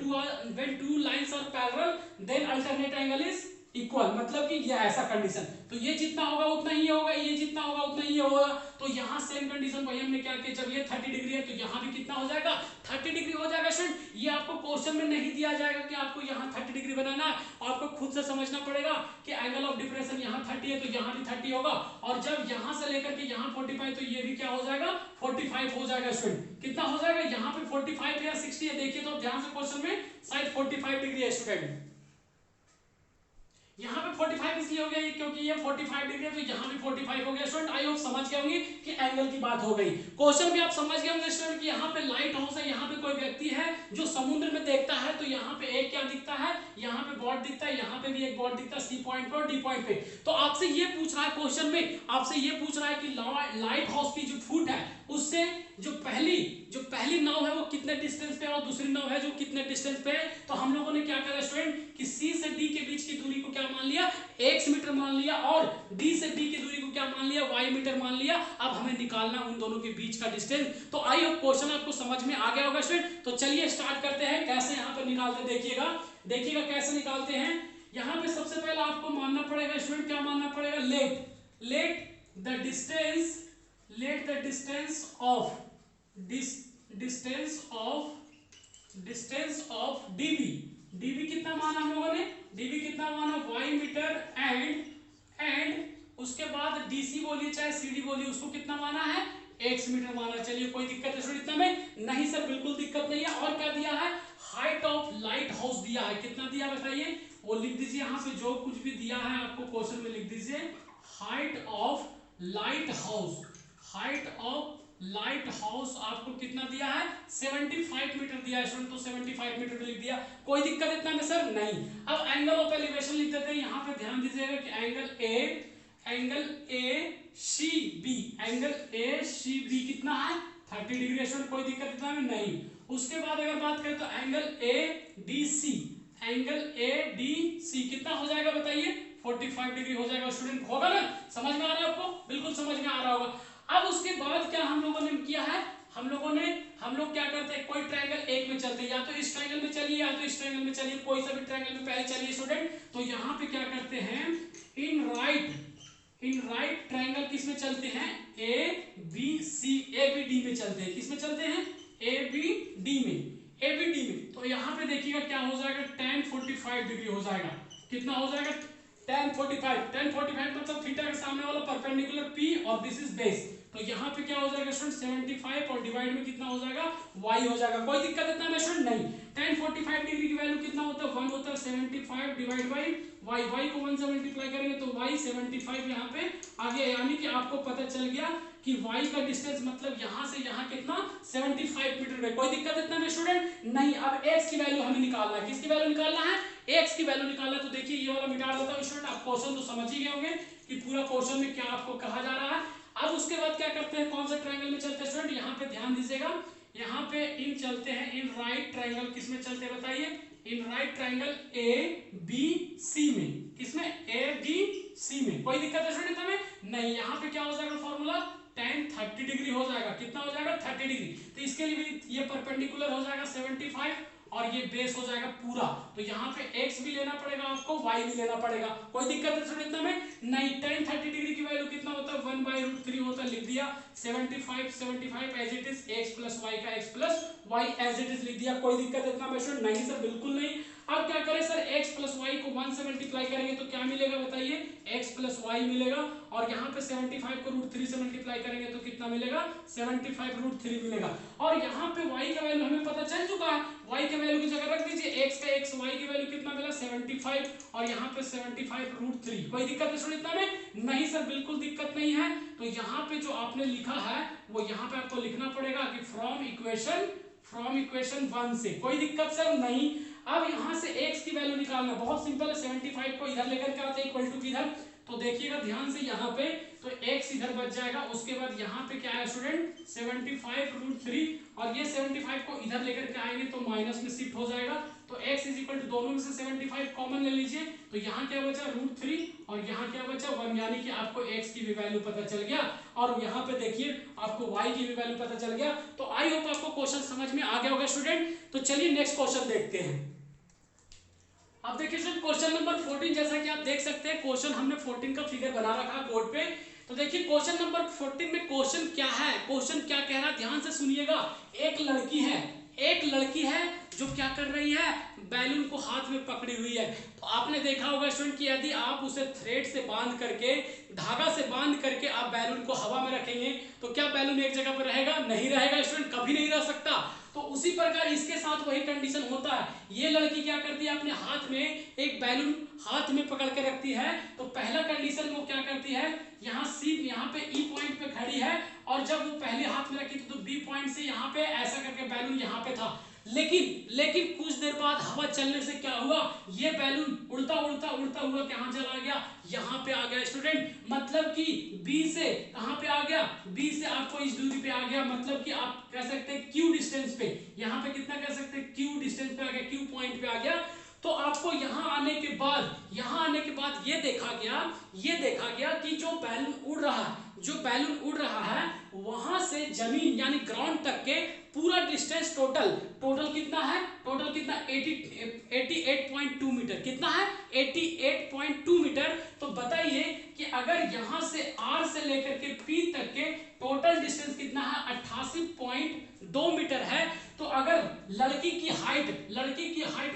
two lines are parallel then alternate angle is equal, मतलब कि ये ऐसा कंडीशन। तो ये जितना होगा उतना ही होगा, ये जितना होगा उतना ही होगा। तो यहाँ सेम कंडीशन वही हम हमने क्या किया, जब ये 30 डिग्री है तो यहाँ भी कितना हो जाएगा, 30 डिग्री हो जाएगा स्टूडेंट। ये आपको क्वेश्चन में नहीं दिया जाएगा कि आपको यहाँ 30 डिग्री बनाना है, आपको खुद से समझना पड़ेगा कि एंगल ऑफ डिप्रेशन यहाँ 30 है तो यहाँ भी 30 होगा, और जब यहाँ से लेकर के यहाँ 45 तो ये भी क्या हो जाएगा, 45 हो जाएगा स्टूडेंट। कितना हो जाएगा, यहाँ पे 45 या 60 है, देखिए तो ध्यान से क्वेश्चन में शायद 45 डिग्री है स्टूडेंट। यहाँ पे 45 इसलिए हो गया क्योंकि ये 45 डिग्री है, तो यहाँ भी 45 हो गया स्टूडेंट। आई होप समझ गए होंगे कि एंगल की बात हो गई। क्वेश्चन भी आप समझ गए होंगे स्टूडेंट कि यहाँ पे लाइट हाउस है, यहाँ पे कोई व्यक्ति है जो समुद्र में देखता है, तो यहाँ पे एक क्या दिखता है, यहाँ पे बॉर्ड दिखता है, यहाँ पे भी एक बॉर्ड दिखता है सी पॉइंट पे और डी पॉइंट पे। तो आपसे ये पूछ रहा है क्वेश्चन में, आपसे ये पूछ रहा है कि लाइट हाउस की जो फुट है उससे जो पहली नाव है वो कितने डिस्टेंस पे है और दूसरी नाव है जो कितने डिस्टेंस पे है। तो हम लोगों ने क्या करा स्टूडेंट कि सी से डी के बीच की दूरी को क्या मान लिया, x मीटर मान लिया, और d से d की दूरी को क्या मान लिया, y मीटर मान लिया। अब हमें निकालना उन दोनों के बीच का डिस्टेंस। तो आई होप क्वेश्चन आपको समझ में आ गया होगा स्टूडेंट। तो चलिए स्टार्ट करते हैं, कैसे यहाँ पे निकालते देखिएगा कैसे निकालते हैं। यहाँ पे सबसे पहले आपको मानना पड़ेगा स्टूडेंट, क्या मानना पड़ेगा, let the distance of db कितना माना हम लोगों ने, db कितना माना, y मीटर, एंड उसके बाद dc बोलिए चाहे cd बोलिए, उसको कितना माना है, x मीटर माना। चलिए कोई दिक्कत है स्टूडेंट इतना में, नहीं सर बिल्कुल दिक्कत नहीं है। और क्या दिया है, हाइट ऑफ लाइट हाउस दिया है, कितना दिया बताइए, वो लिख दीजिए यहाँ पे, जो कुछ भी दिया है आपको क्वेश्चन में लिख दीजिए, हाइट ऑफ लाइट हाउस आपको कितना दिया है, 75 मीटर दिया है स्टूडेंट। तो 75 मीटर लिख दिया, कोई दिक्कत इतना में सर नहीं। अब एंगल ऑफ एलिवेशन लिख देते हैं, यहाँ पे ध्यान दीजिएगा कि एंगल ए सी बी कितना है, 30 डिग्री स्टूडेंट, कोई दिक्कत इतना में नहीं। उसके बाद अगर बात करें तो एंगल ए डी सी कितना हो जाएगा बताइए, 45 डिग्री हो जाएगा स्टूडेंट, होगा ना, समझ में आ रहा है आपको, बिल्कुल समझ में आ रहा होगा। अब उसके बाद क्या हम लोगों ने किया है, हम लोग क्या करते हैं, कोई ट्रायंगल एक में चलते हैं, या तो इस ट्रायंगल में चलिए या तो इस ट्रायंगल में चलिए, कोई सा भी ट्रायंगल में पहले चलिए स्टूडेंट। तो यहाँ पे क्या करते हैं, इन राइट ट्रायंगल किस में चलते हैं, ए बी डी में चलते हैं, किस में चलते हैं, ए बी डी में। तो यहाँ पे देखिएगा क्या हो जाएगा, tan 45 डिग्री हो जाएगा, कितना हो जाएगा, tan 45 मतलब थीटा के सामने वाला परपेंडिकुलर P और दिस इज बेस। तो यहाँ पे क्या हो जाएगा स्टूडेंट, 75 और डिवाइड में कितना हो जाएगा, y हो जाएगा, कोई दिक्कत इतना में स्टूडेंट नहीं। tan 45 डिग्री की वैल्यू कितना होता है, 1 होता है, 75 डिवाइड बाई y को 1 से मल्टीप्लाई करेंगे तो y 75 यहाँ पे आ गया, यानी कि आपको पता चल गया कि y का डिस्टेंस मतलब यहाँ से यहाँ कितना, 75 मीटर है, कोई दिक्कत इतना में स्टूडेंट नहीं। अब x की वैल्यू हमें निकालना है, किसकी वैल्यू निकालना है, x की वैल्यू निकालना है। तो देखिए ये वाला मिटा देता हूं स्टूडेंट, आप क्वेश्चन तो समझ ही गए होंगे कि पूरा क्वेश्चन में क्या आपको कहा जा रहा है। अब उसके बाद क्या करते हैं, कौन सा ट्रायंगल में चलते हैं स्टूडेंट, यहाँ पे ध्यान दीजिएगा, यहाँ पे इन चलते हैं, इन राइट ट्रायंगल किस में चलते हैं बताइए, in right triangle A B C में, किसमें, ए बी सी में, कोई दिक्कत है स्टूडेंट हमें नहीं। यहाँ पे क्या हो जाएगा फॉर्मूला, tan 30 डिग्री हो जाएगा, कितना हो जाएगा, 30 डिग्री। तो इसके लिए भी ये परपेंडिकुलर हो जाएगा 75 और ये बेस हो जाएगा पूरा। तो यहाँ पे x भी लेना पड़ेगा आपको, y भी लेना पड़ेगा, कोई दिक्कत है स्टूडेंट इतना में नहीं। tan 30 डिग्री की वैल्यू कितना होता है, 1/√3 होता है, लिख दिया, 75 as it is, x plus y का x plus y as it is लिख दिया, कोई दिक्कत इतना में स्टूडेंट नहीं सर बिल्कुल नहीं। अब क्या करें सर, x प्लस वाई को 1 से मल्टीप्लाई करेंगे तो क्या मिलेगा बताइए, x प्लस वाई मिलेगा, और यहाँ पे 75 को √3 से मल्टीप्लाई करेंगे तो कितना मिलेगा, 75√3 मिलेगा। और यहाँ पे y का वैल्यू हमें पता चल चुका है, y के वैल्यू की जगह रख दीजिए x का x, y की वैल्यू कितना मिला 75 और यहाँ पे 75√3। कोई दिक्कत है स्टूडेंट इतना में नहीं सर बिल्कुल दिक्कत नहीं है। तो यहाँ पे जो आपने लिखा है वो यहाँ पे आपको लिखना पड़ेगा कि फ्रॉम इक्वेशन 1 से, कोई दिक्कत सर नहीं। अब यहाँ से x की वैल्यू निकालना बहुत सिंपल है, 75 को इधर लेकर के आते हैं इक्वल टू किधर, तो देखिएगा ध्यान से यहाँ पे, तो x इधर बच जाएगा। उसके बाद यहाँ पे क्या है स्टूडेंट 75√3 और ये 75 को इधर लेकर के आएंगे तो माइनस में शिफ्ट हो जाएगा। तो x इज इक्वल टू दोनों में से 75 कॉमन ले लीजिए, तो यहाँ क्या बचा √3 और यहाँ क्या बचा 1, यानी कि आपको x की भी वैल्यू पता चल गया और यहाँ पे देखिए आपको y की भी वैल्यू पता चल गया। तो आई होप आपको क्वेश्चन समझ में आ गया होगा स्टूडेंट। तो चलिए नेक्स्ट क्वेश्चन देखते हैं। अब देखिए क्वेश्चन नंबर 14, जैसा कि आप देख सकते हैं क्वेश्चन हमने 14 का फिगर बना रखा है बोर्ड पे। तो तो देखिए क्वेश्चन नंबर 14 में क्वेश्चन क्या है, क्वेश्चन क्या कह रहा है, ध्यान से सुनिएगा। एक लड़की है जो क्या कर रही है, बैलून को हाथ में पकड़ी हुई है। तो आपने देखा होगा स्टूडेंट कि यदि आप उसे थ्रेड से बांध करके, धागा से बांध करके आप बैलून को हवा में रखेंगे तो क्या बैलून एक जगह पर रहेगा? नहीं रहेगा स्टूडेंट, कभी नहीं रह सकता। तो उसी प्रकार इसके साथ वही कंडीशन होता है। ये लड़की क्या करती है, अपने हाथ में एक बैलून हाथ में पकड़ के रखती है। तो पहला कंडीशन वो क्या करती है, यहाँ सी, यहाँ पे ई पॉइंट पे खड़ी है, और जब वो पहले हाथ में रखी तो बी पॉइंट से यहाँ पे ऐसा करके बैलून यहाँ पे था। लेकिन कुछ देर बाद हवा चलने से क्या हुआ, ये बैलून उड़ता हुआ कहाँ चला गया, यहाँ पे आ गया स्टूडेंट। मतलब कि बी से कहाँ पे आ गया, बी से आपको इस दूरी पे आ गया, मतलब कि आप कह सकते हैं क्यू डिस्टेंस पे, यहाँ पे कितना कह सकते हैं, क्यू डिस्टेंस पे आ गया, क्यू पॉइंट पे आ गया। तो आपको यहाँ आने के बाद ये देखा गया कि जो बैलून उड़ रहा है वहां से जमीन यानी ग्राउंड तक के पूरा डिस्टेंस टोटल कितना है, 88.2 मीटर। कितना है? 88.2 मीटर। तो बताइए कि अगर यहां से आर से लेकर के पी तक के टोटल डिस्टेंस कितना है, 88.2 मीटर है। तो अगर लड़की की हाइट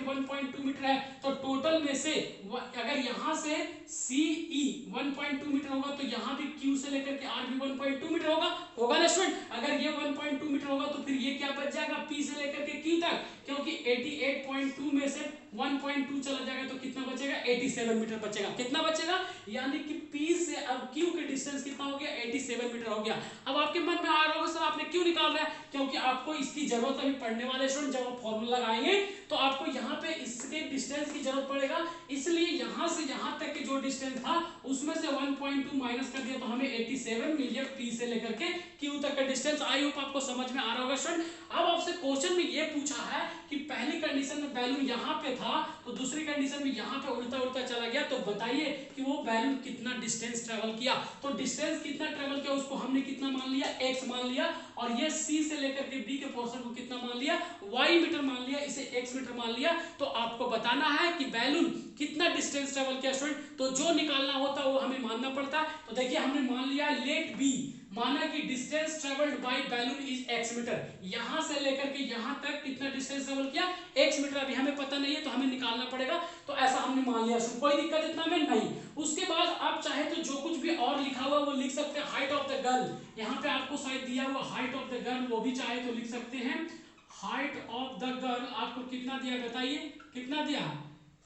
1.2 मीटर है, तो टोटल में से अगर यहां से CE 1.2 मीटर होगा, तो यहां भी Q से लेकर के R भी 1.2 मीटर होगा ना स्टूडेंट। अगर ये 1.2 मीटर होगा तो फिर ये क्या बच जाएगा, P से लेकर के Q तक, क्योंकि 88.2 में से 1.2 चला जाएगा तो कितना बचेगा, 87 मीटर बचेगा। कितना बचेगा, यानी कि P से अब Q के डिस्टेंस कितना हो गया, 87 मीटर हो गया। अब आपके मन में आ रहा होगा सर आपने क्यों निकाल रहा है, क्योंकि आपको इसकी जरूरत अभी पढ़ने वाले स्टूडेंट जब आप फॉर्मूला लगाएंगे तो आपको यहाँ पे इसके डिस्टेंस की जरूरत पड़ेगा। इसलिए यहाँ से यहाँ तक के जो डिस्टेंस था उसमें से 1.2 माइनस कर दिया तो हमें 87 मिल गया, P से लेकर के Q तक का डिस्टेंस। आई होप आपको समझ में आ रहा होगा स्टूडेंट। अब आपसे क्वेश्चन में ये पूछा है कि पहली कंडीशन में बैलून यहाँ पे था, तो दूसरी कंडीशन में यहाँ पे उड़ता चला गया, तो बताइए कि वो बैलून कितना डिस्टेंस ट्रेवल किया। तो डिस्टेंस कितना ट्रेवल किया उसको हमने कितना मान लिया, x मान लिया, और ये C से लेकर के B के पोर्शन को कितना मान लिया, y मीटर मान लिया, इसे x मीटर मान लिया। तो आपको बताना है कि बैलून कितना डिस्टेंस ट्रेवल किया स्टूडेंट। तो जो निकालना होता है वो हमें मानना पड़ता है। तो देखिए हमने मान लिया लेट बी, माना कि distance travelled by balloon is x metre. यहां से लेकर के यहां तक कितना डिस्टेंस ट्रेवल किया, x मीटर। अभी हमें पता नहीं है तो हमें निकालना पड़ेगा। तो ऐसा हमने मान लिया, कोई दिक्कत इतना में नहीं। उसके बाद आप चाहे तो जो कुछ भी और लिखा हुआ वो लिख सकते हैं। हाइट ऑफ द गर्ल, यहाँ पे आपको शायद दिया हुआ हाइट ऑफ द गर्ल, वो भी चाहे तो लिख सकते हैं। हाइट ऑफ द गर्ल आपको कितना दिया, बताइए कितना दिया,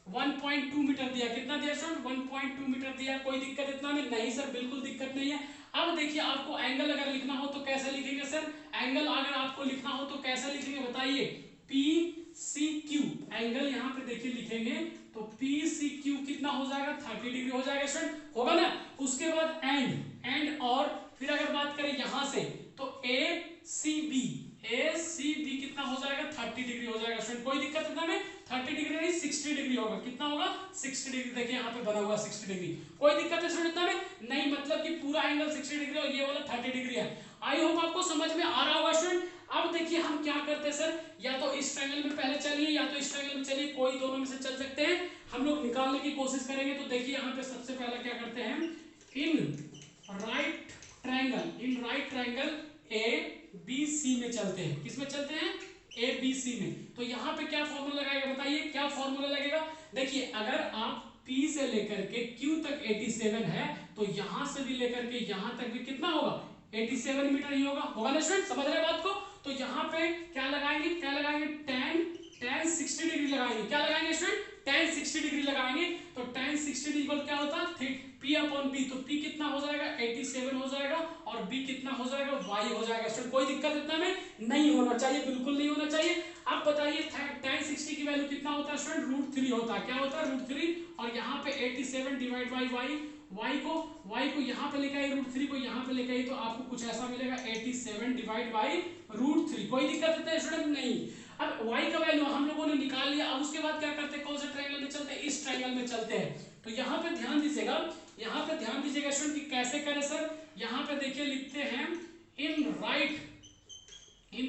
1.2 मीटर दिया। कितना दिया सर, 1.2 मीटर दिया। कोई दिक्कत इतना में नहीं सर, बिल्कुल दिक्कत नहीं है। अब देखिए आपको एंगल अगर लिखना हो तो कैसे लिखेंगे सर, एंगल अगर आपको लिखना हो तो कैसे लिखेंगे बताइए, PCQ एंगल यहाँ पे देखिए लिखेंगे तो PCQ कितना हो जाएगा, 30 डिग्री हो जाएगा स्टूडेंट, होगा ना। उसके बाद एंड और फिर अगर बात करें यहां से तो ACB कितना हो जाएगा, 30 डिग्री हो जाएगा स्टूडेंट। कोई दिक्कत इतना में 30 डिग्री नहीं 60 डिग्री होगा। कितना होगा, 60 डिग्री। देखिए यहाँ पे बना हुआ 60 डिग्री। कोई दिक्कत है स्टूडेंट इतना में नहीं, मतलब कि पूरा एंगल 60 डिग्री और ये वाला 30 डिग्री है। आई होप आपको समझ में आ रहा होगा स्टूडेंट। अब देखिए हम क्या करते हैं सर, या तो इस ट्रायंगल में पहले चलिए या तो इस ट्रायंगल में चलिए, कोई दोनों में से चल सकते हैं। हम लोग निकालने की कोशिश करेंगे। तो देखिए यहाँ पे सबसे पहला क्या करते हैं, इन राइट ट्रायंगल ABC में चलते हैं। किस में चलते हैं, ABC में। तो यहाँ पे क्या फॉर्मूला लगाएगा बताइए, क्या फॉर्मूला लगेगा। देखिए अगर आप P से लेकर के Q तक 87 है तो यहां से भी लेकर के यहां तक भी कितना होगा, 87 मीटर ही होगा ना स्टूडेंट, समझ रहे बात को। तो यहाँ पे क्या लगाएंगे tan 60 डिग्री लगाएंगे। क्या लगाएंगे स्टूडेंट, tan 60 डिग्री लगाएंगे। तो tan 60 डिग्री क्या होता है, P/B। तो P कितना हो जाएगा, 87 हो जाएगा, और B कितना हो जाएगा, Y हो जाएगा स्टूडेंट। कोई दिक्कत इतना में नहीं होना चाहिए, बिल्कुल नहीं होना चाहिए। अब बताइए tan 60 की वैल्यू कितना होता है स्टूडेंट, √3 होता है। क्या होता है, √3। और यहाँ पे 87 डिवाइड बाई y को यहाँ पे लेके आई, √3 को यहाँ पे लेके आई, तो आपको कुछ ऐसा मिलेगा 87 डिवाइड बाई √3। कोई दिक्कत है स्टूडेंट नहीं। अब y का वैल्यू हम लोगों ने निकाल लिया। अब उसके बाद क्या करते हैं, कौन से ट्रायंगल में चलते हैं, इस ट्रायंगल में चलते हैं। तो यहाँ पे ध्यान दीजिएगा स्टूडेंट कि कैसे करें सर। यहाँ पे देखिए लिखते हैं इन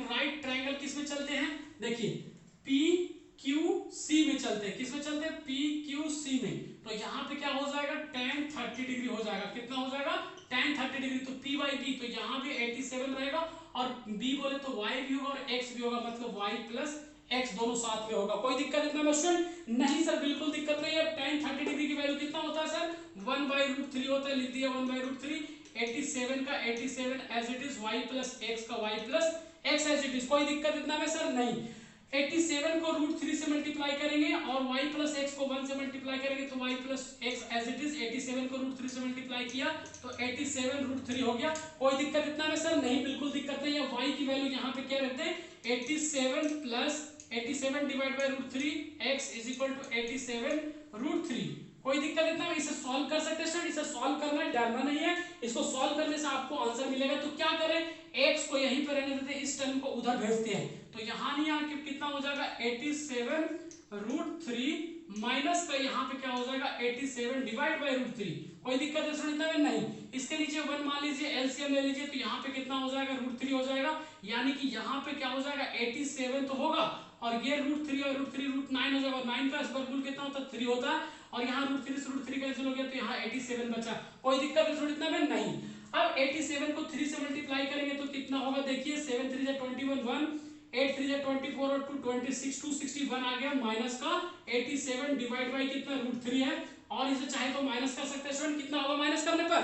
राइट ट्रायंगल किस में चलते हैं, देखिए PQC में चलते हैं। किस में चलते हैं, PQC में। तो यहाँ पे क्या हो जाएगा, tan 30 डिग्री हो जाएगा। कितना हो जाएगा, tan 30 डिग्री, तो p बाई बी, तो यहाँ भी 87 रहेगा और b बोले तो y भी होगा और x भी होगा, मतलब y प्लस x दोनों साथ में होगा। कोई दिक्कत इतना में स्टूडेंट? नहीं सर, बिल्कुल दिक्कत नहीं है। tan 30 डिग्री की वैल्यू कितना होता है सर? 1/√3 होता है, लिख दिया 1/√3। 87 का 87 as it is, y plus x का y plus x as it is. कोई दिक्कत इतना में सर? नहीं। 87 को √3 से मल्टीप्लाई करेंगे और y प्लस x को 1 से मल्टीप्लाई करेंगे तो y plus x as it is. 87 को √3 से मल्टीप्लाई किया तो 87√3 हो गया। कोई दिक्कत इतना में सर? नहीं, बिल्कुल दिक्कत नहीं है। y की वैल्यू यहाँ पे क्या रहते हैं? 87 plus 87 divide by √3, x is equal to 87√3। कोई दिक्कत इतना में? इसे सॉल्व कर सकते हैं, इसे सॉल्व करना है, डरना नहीं है। इसको सॉल्व करने से आपको आंसर मिलेगा। तो क्या करें, x को यहीं पे रहने देते हैं, इस टर्म को उधर भेजते हैं, तो यहाँ नहीं आके कितना हो जाएगा? 87√3 माइनस का यहाँ पे क्या हो जाएगा? 87 डिवाइड बाय √3। कोई दिक्कत है सुनिता में? नहीं। इसके नीचे 1 मान लीजिए, एलसीएम ले लीजिए, तो यहाँ पे कितना हो जाएगा? √3 हो जाएगा, यानी कि यहाँ पे क्या हो जाएगा? 87 तो होगा और ये √3 और √3 √9 हो जाएगा, और 9 का वर्गमूल कितना होता है? 3 होता है, और यहाँ √3 से √3 कैंसिल हो गया तो यहाँ 87 बचा। कोई दिक्कत है सुनिता में? नहीं। अब 87 को 3 से मल्टीप्लाई करेंगे तो कितना होगा? देखिए 7 3 जा 21, 1 8 3 जा 24 और 2 26, 261 आ गया, माइनस का 87 डिवाइड बाय कितना? √3 है, और इसे चाहे तो माइनस कर सकते हैं स्टूडेंट। कितना होगा माइनस करने पर?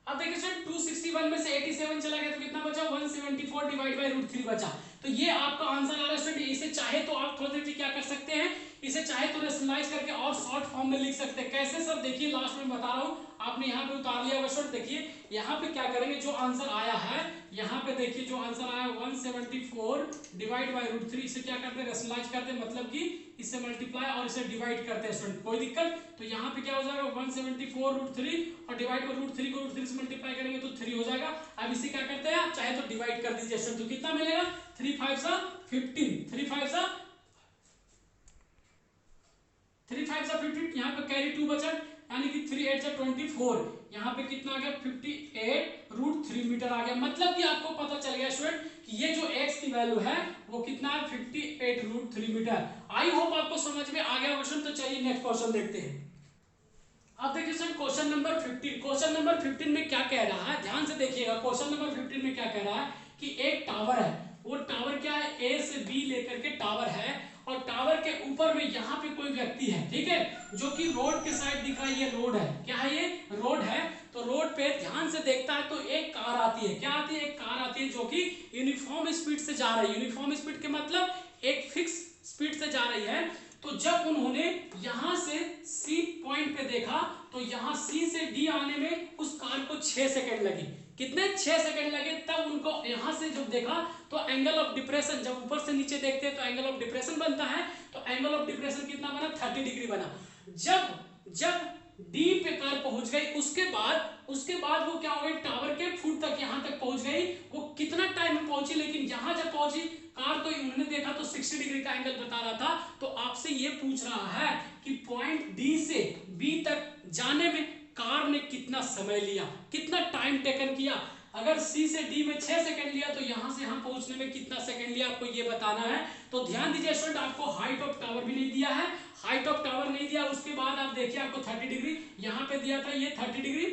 अब देखिए स्टूडेंट, 261 में से 87 चला गया तो कितना बचा? 174 डिवाइड बाय √3 बचा। तो ये आपका आंसर आ रहा है स्टूडेंट। इसे चाहे तो आप थोड़ी देर क्या कर सकते हैं, इसे चाहे तो रेशनलाइज करके और शॉर्ट फॉर्म में लिख सकते हैं। कैसे सर? देखिए लास्ट में बता रहा हूं, आपने यहाँ पे उतार लिया होगा स्टूडेंट। देखिए यहाँ पे क्या करेंगे, जो आंसर आया है यहाँ पे देखिए, जो आंसर आया 174 डिवाइड बाय √3, इसे क्या करते हैं? रेशनलाइज करते हैं, मतलब कि इससे मल्टीप्लाई और इसे डिवाइड करते हैं स्टूडेंट। कोई दिक्कत? तो यहाँ पे क्या हो जाएगा? 174√3 और डिवाइड बाय √3 को √3 से मल्टीप्लाई करेंगे तो 3 हो जाएगा। अब इसे क्या करते हैं, आप चाहे तो डिवाइड कर दीजिए स्टूडेंट, तो कितना मिलेगा? 3 5 सा 15, 3 5 सा 15, यहाँ पे कैरी 2 बचा, यानी कि 3 8 जा 24, यहाँ पे कितना आ गया? 58√3 मीटर आ गया। मतलब कि आपको पता चल गया स्टूडेंट कि ये जो x की वैल्यू है वो कितना है? 58√3 मीटर। आई होप आपको समझ में आ गया क्वेश्चन। तो चलिए नेक्स्ट क्वेश्चन देखते हैं। अब देखिए sir question number 15। Question number 15 में क्या कह रहा है, ध्यान से देखिएगा। क्वेश्चन नंबर 15 में क्या कह रहा है कि एक टावर है, वो टावर क्या है? A से B लेकर के टावर है, और टावर के ऊपर में यहाँ पे कोई व्यक्ति है, ठीक है, जो कि रोड के साइड दिख रहा है। ये रोड है, क्या है? ये रोड है। तो रोड पे ध्यान से देखता है तो एक कार आती है। क्या आती है? एक कार आती है जो कि यूनिफॉर्म स्पीड से जा रही है। यूनिफॉर्म स्पीड के मतलब एक फिक्स स्पीड से जा रही है। तो जब उन्होंने यहां से C पॉइंट पे देखा तो यहाँ C से D आने में उस कार को 6 सेकंड लगे। कितने? 6 सेकंड लगे। तब उनको यहां से जब देखा तो एंगल ऑफ डिप्रेशन, जब ऊपर से नीचे देखते हैं तो एंगल ऑफ डिप्रेशन बनता है, तो एंगल ऑफ डिप्रेशन कितना बना? 30 डिग्री बना। जब डी पे कार पहुंच गई, उसके बाद वो क्या हो गई? टावर के फुट तक, यहां तक पहुंच गई। वो कितना टाइम में पहुंची, लेकिन यहां जब पहुंची कार तो उन्होंने देखा तो 60 डिग्री का एंगल बता रहा था। तो आपसे ये पूछ रहा है कि पॉइंट डी से बी तक जाने में कार ने कितना समय लिया, कितना टाइम टेकन किया। अगर सी से डी में 6 सेकंड लिया तो यहां से यहां पहुंचने में कितना सेकंड लिया, आपको ये बताना है। तो ध्यान दीजिए स्टूडेंट, आपको हाइट ऑफ टावर भी नहीं दिया है, हाइट ऑफ टावर नहीं दिया। उसके बाद आप देखिए आपको 30 डिग्री यहाँ पे दिया था, ये 30 डिग्री,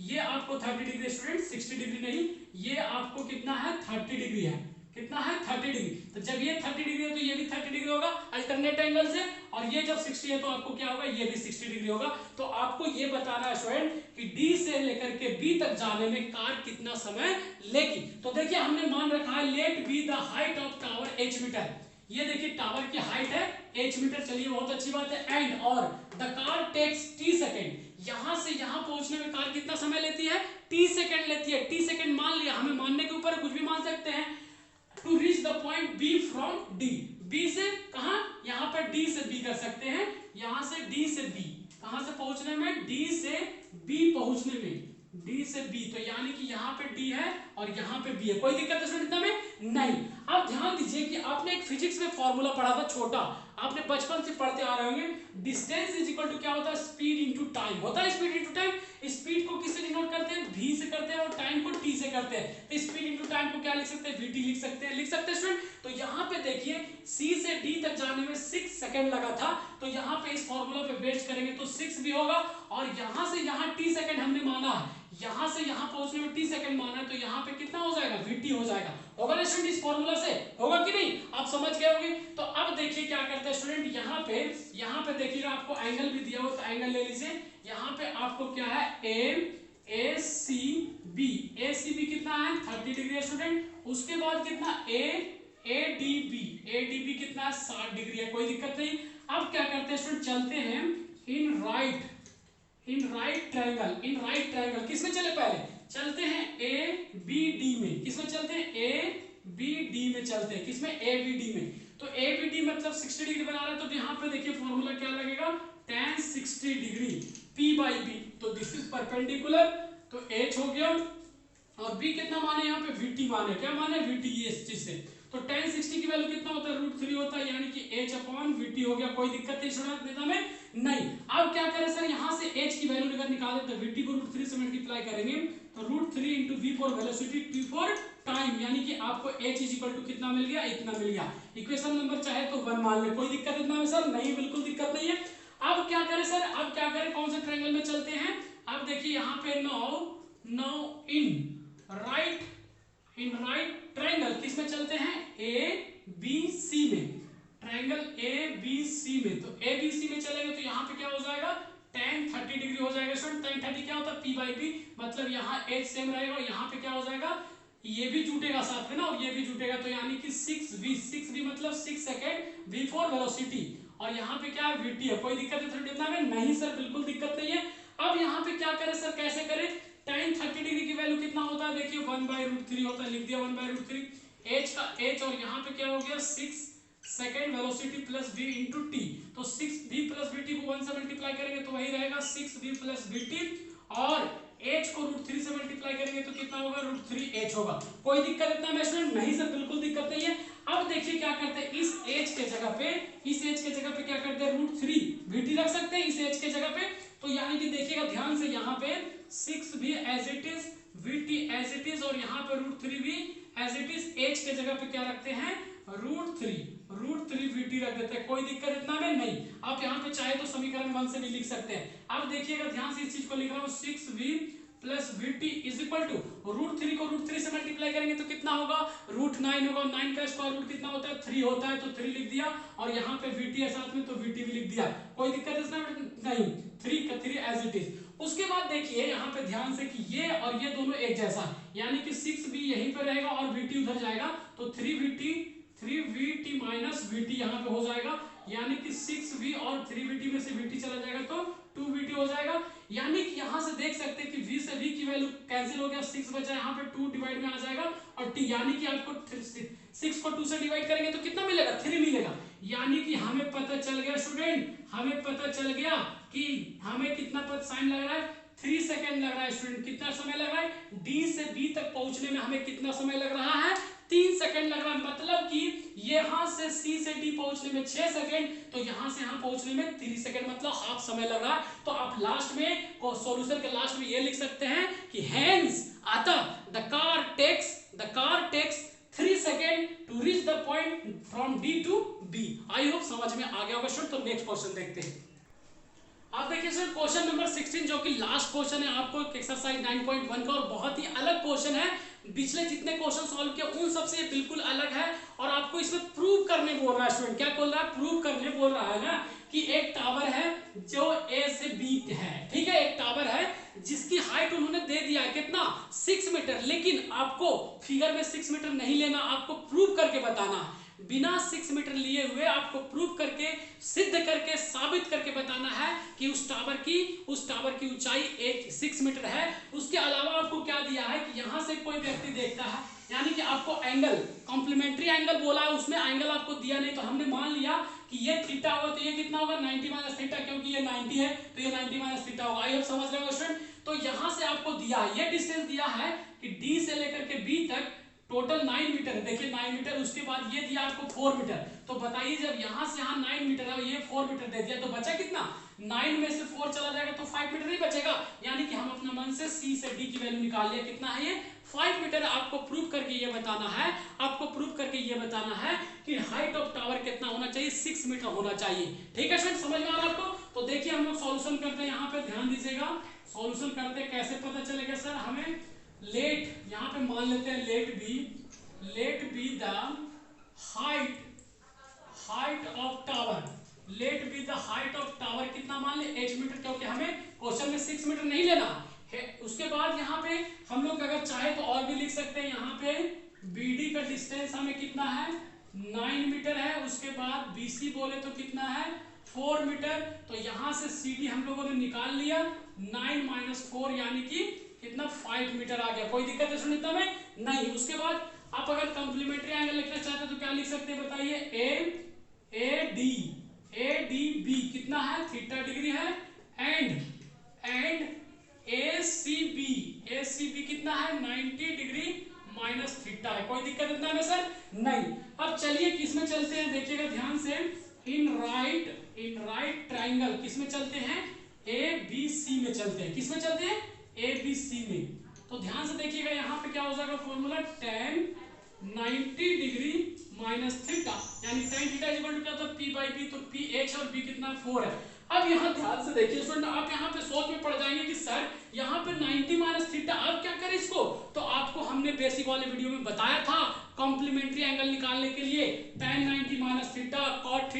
ये आपको 30 डिग्री स्टूडेंट, 60 डिग्री नहीं, ये आपको कितना है? 30 डिग्री है। कितना है? 30 डिग्री। तो जब ये 30 डिग्री है तो ये भी 30 डिग्री होगा अल्टरनेट एंगल से, और ये जब 60 है तो आपको क्या होगा? ये भी 60 डिग्री होगा। तो आपको ये बताना है स्टूडेंट कि डी से लेकर के बी तक जाने में कार कितना समय लेगी। तो देखिए हमने मान रखा है let be the height of tower h metre. ये देखिए टावर की हाइट है h मीटर, चलिए बहुत अच्छी बात है। एंड और the car takes t second, यहां से यहां पहुंचने में कार कितना समय लेती है? t सेकेंड लेती है। t सेकेंड मान लिया, हमें मानने के ऊपर कुछ भी मान सकते हैं। To reach the point B from D, B से कहां? यहां पर D से B कर सकते हैं, यहां से D से B, कहां से पहुंचने में? D से B पहुंचने में, D से B, तो यानी कि यहां पे D है और यहां पे B है। कोई दिक्कत है स्टूडेंट में? नहीं। अब ध्यान दीजिए कि आपने एक फिजिक्स में फॉर्मूला पढ़ा था छोटा, आपने बचपन से पढ़ते आ रहे होंगे, डिस्टेंस इज इक्वल टू क्या होता है? स्पीड इनटू टाइम होता है। स्पीड इनटू टाइम, स्पीड को किससे डिनोट करते हैं, v से करते हैं, और टाइम को t से करते हैं। तो स्पीड इंटू टाइम को क्या लिख सकते हैं, vt लिख सकते हैं स्टूडेंट। तो यहाँ पे देखिए c से d तक जाने में 6 सेकंड लगा था, तो यहाँ पे इस फॉर्मूला पे बेस करेंगे तो 6 भी होगा, और यहाँ से यहाँ t सेकंड हमने माना है, यहाँ से यहाँ पहुंचने में t सेकंड माना है, तो यहाँ पे कितना हो जाएगा, vt हो जाएगा। होगा ना स्टूडेंट, इस फॉर्मूला से होगा कि नहीं, आप समझ गए होंगे। तो अब देखिए क्या करते हैं स्टूडेंट, यहाँ पे देखिएगा आपको एंगल भी दिया हो, तो एंगल ले लीजिए। यहाँ पे आपको क्या है, ए सी बी कितना है, 30 डिग्री है स्टूडेंट। उसके बाद कितना, ए डी बी कितना है, 60 डिग्री है, कोई दिक्कत नहीं। अब क्या करते हैं स्टूडेंट, चलते हैं इन राइट ट्रायंगल किसमें चले, पहले चलते हैं ए बी डी में, किसमें चलते हैं, ए बी डी में चलते हैं, किसमें, ए बी डी में। तो ए बी डी मतलब 60 डिग्री बना रहा है, तो यहाँ पे देखिए फॉर्मूला क्या लगेगा, tan 60 degree p by b, तो दिस इज परपेंडिकुलर, तो h हो गया, और b कितना माने यहाँ पे, vt माने, क्या माने, vt, ये इस चीज से। तो tan 60 की वैल्यू कितना होता है, √3 होता है, यानी कि h/vt हो गया, कोई दिक्कत नहीं स्टूडेंट में नहीं। अब क्या करें सर, यहाँ से h की वैल्यू अगर निकालें तो vt को √3 से मल्टीप्लाई करेंगे, तो √3 into v for velocity, t for time, यानी कि आपको h कितना मिल गया, इतना मिल गया। इक्वेशन नंबर चाहे तो 1 मान ले, कोई दिक्कत इतना में सर नहीं, बिल्कुल दिक्कत नहीं है। अब क्या करें सर, अब क्या करें, कौन से ट्रायंगल में चलते हैं। अब देखिए यहाँ पे नाउ इन राइट ट्रायंगल किस में चलते हैं, ए बी सी में, ट्रायंगल ए बी सी में। तो ए बी सी में चलेंगे तो यहाँ पे क्या हो जाएगा, tan 30 डिग्री हो जाएगा स्टूडेंट। tan 30 क्या होता है, p by b, मतलब यहाँ h सेम रहेगा, और यहाँ पे क्या हो जाएगा, ये भी जुटेगा साथ में ना, और ये भी जुटेगा, तो यानी कि 6v मतलब 6 सेकेंड, v फॉर वेलोसिटी, और यहाँ पे क्या है, vt है, कोई दिक्कत है इतना में नहीं सर, बिल्कुल दिक्कत नहीं है। अब यहाँ पे क्या करें सर, कैसे करें, tan 30 डिग्री की वैल्यू कितना होता है, देखिए 1/√3 होता है, लिख दिया 1/√3, h का h, और यहाँ पे क्या हो गया, 6 second velocity plus v into T, तो 6v प्लस vt को 1 से मल्टीप्लाई करेंगे तो वही रहेगा 6v प्लस vt, और h को √3 से मल्टीप्लाई करेंगे तो कितना होगा, √3h होगा। कोई दिक्कत इतना में स्टूडेंट नहीं सर, बिल्कुल दिक्कत नहीं है। अब देखिए क्या करते हैं, इस h के जगह पे क्या करते हैं, √3 vt रख सकते हैं इस h के जगह पे, तो यानी कि देखिएगा ध्यान से, यहाँ पे 6v as it is, vt as it is, और यहाँ पे √3v as it is, h के जगह पे क्या रखते हैं, √3 vt रख देते हैं, कोई दिक्कत इतना में नहीं। आप यहाँ पे चाहे तो समीकरण 1 से भी लिख सकते हैं। अब देखिएगा ध्यान से, इस चीज को लिख रहा हूँ, 6v plus vt is equal to √3 को √3 से मल्टीप्लाई करेंगे तो कितना होगा, √9 होगा, 9 का स्क्वायर रूट कितना होता है, 3 होता है, तो 3 लिख दिया, और यहाँ पे vt है साथ में, तो vt भी लिख दिया, कोई दिक्कत इसमें नहीं, 3 का 3 एज इट इज। उसके बाद देखिए यहाँ पे ध्यान से कि ये और ये दोनों एक जैसा, यानी कि 6v यहीं पे रहेगा और vt उधर जाएगा, तो 3vt माइनस vt यहाँ पे हो जाएगा, यानी कि 6v और 3vt में से vt चला जाएगा तो 2vt हो जाएगा। यानी कि यहाँ से देख सकते हैं कि v से v की वैल्यू कैंसिल हो गया, 6 बचा, यहाँ पे 2 डिवाइड में आ जाएगा, और t, यानी कि आपको 6 को 2 से डिवाइड करेंगे तो कितना मिलेगा, 3 मिलेगा। यानी कि हमें पता चल गया स्टूडेंट, हमें पता चल गया कि हमें कितना साइन लग रहा है, 3 सेकेंड लग रहा है स्टूडेंट। कितना समय लग रहा है, d से b तक पहुंचने में हमें कितना समय लग रहा है, 3 सेकेंड लग रहा है, मतलब कि यहाँ से C से D पहुंचने में 6 सेकेंड, तो यहाँ से यहाँ पहुंचने में 3 सेकेंड, मतलब हाफ समय लग रहा है। तो आप लास्ट में सॉल्यूशन के लास्ट में ये लिख सकते हैं कि हेंस अतः the car takes 3 second to reach the point from D to B। I hope समझ में आ गया होगा स्टूडेंट। तो नेक्स्ट क्वेश्चन देखते हैं। आप देखिए सर क्वेश्चन नंबर 16 जो कि लास्ट क्वेश्चन है आपको एक्सरसाइज 9.1 का, और बहुत ही अलग क्वेश्चन है, पिछले जितने क्वेश्चन सॉल्व किए उन सबसे ये बिल्कुल अलग है, और आपको इसमें प्रूव करने बोल रहा है स्टूडेंट। क्या बोल रहा है, प्रूव करने बोल रहा है ना, कि एक टावर है जो A से B है, ठीक है, एक टावर है जिसकी हाइट उन्होंने दे दिया है कितना, 6 मीटर, लेकिन आपको फिगर में 6 मीटर नहीं लेना, आपको प्रूव करके बताना है, बिना 6 मीटर लिए हुए आपको प्रूव करके, सिद्ध करके, साबित करके बताना है कि उस टावर की ऊंचाई 6 मीटर है। उसके अलावा आपको क्या दिया है कि यहां से कोई व्यक्ति देखता है, यानी कि आपको एंगल, कॉम्प्लीमेंट्री एंगल बोला है, उसमें एंगल आपको दिया नहीं, तो हमने मान लिया कि ये थीटा होगा, तो ये कितना होगा, 90 माइनस थीटा, क्योंकि ये 90 है तो ये 90 माइनस थीटा होगा। आई होप समझ रहे हो स्टूडेंट। तो यहां से आपको दिया है, ये डिस्टेंस दिया है कि D से लेकर के B तक टोटल 9 मीटर है, देखिए 9 मीटर, उसके बाद ये दिया आपको 4 मीटर। तो बताइए जब यहाँ से यहाँ 9 मीटर है और ये 4 मीटर दे दिया तो बचा कितना, 9 में से 4 चला जाएगा तो 5 मीटर नहीं बचेगा, यानी कि हम अपना मन से सी से डी की वैल्यू निकाल लिया, कितना है ये 5 मीटर। आपको प्रूव करके ये बताना है, आपको प्रूव करके ये बताना है कि हाइट ऑफ टावर कितना होना चाहिए, 6 मीटर होना चाहिए। ठीक है स्टूडेंट, समझ में आ रहा है आपको? तो देखिए हम लोग सॉल्यूशन करते हैं, यहाँ पे ध्यान दीजिएगा, सॉल्यूशन करते हैं, कैसे पता चलेगा सर, हमें लेट, यहाँ पे मान लेते हैं let be the height of tower, let be the height of tower कितना मान ले, 8 मीटर, क्योंकि हमें क्वेश्चन में 6 मीटर नहीं लेना है। उसके बाद यहाँ पे हम लोग अगर चाहे तो और भी लिख सकते हैं, यहाँ पे BD का डिस्टेंस हमें कितना है 9 मीटर है, उसके बाद BC बोले तो कितना है 4 मीटर, तो यहाँ से CD हम लोगों ने निकाल लिया, 9 - 4 यानी कि कितना 5 मीटर आ गया। कोई दिक्कत है सुनिता में नहीं। उसके बाद आप अगर कॉम्प्लीमेंट्री एंगल लिखना चाहते हैं तो क्या लिख सकते हैं बताइए, ADB कितना है, थीटा डिग्री है, एंड ACB कितना है 90 डिग्री माइनस थीटा है। कोई दिक्कत इतना में सर नहीं। अब चलिए किसमें चलते हैं, देखिएगा ध्यान से, इन राइट ट्राइंगल किसमें चलते हैं, ABC में चलते हैं, किसमें चलते हैं ABC में। तो ध्यान से देखिएगा यहाँ पे क्या हो जाएगा formula, tan 90 degree minus theta, यानी tan थीटा इक्वल टू क्या था P/B, तो PH और B कितना 4 है। अब यहाँ ध्यान से देखिए स्टूडेंट, आप यहाँ पे सोच में पड़ जाएंगे कि सर यहाँ पे 90 माइनस थीटा, अब क्या करें इसको, तो आपको हमने बेसिक वाले वीडियो में बताया था कॉम्प्लीमेंट्री एंगल निकालने के लिए tan 90 minus theta, cot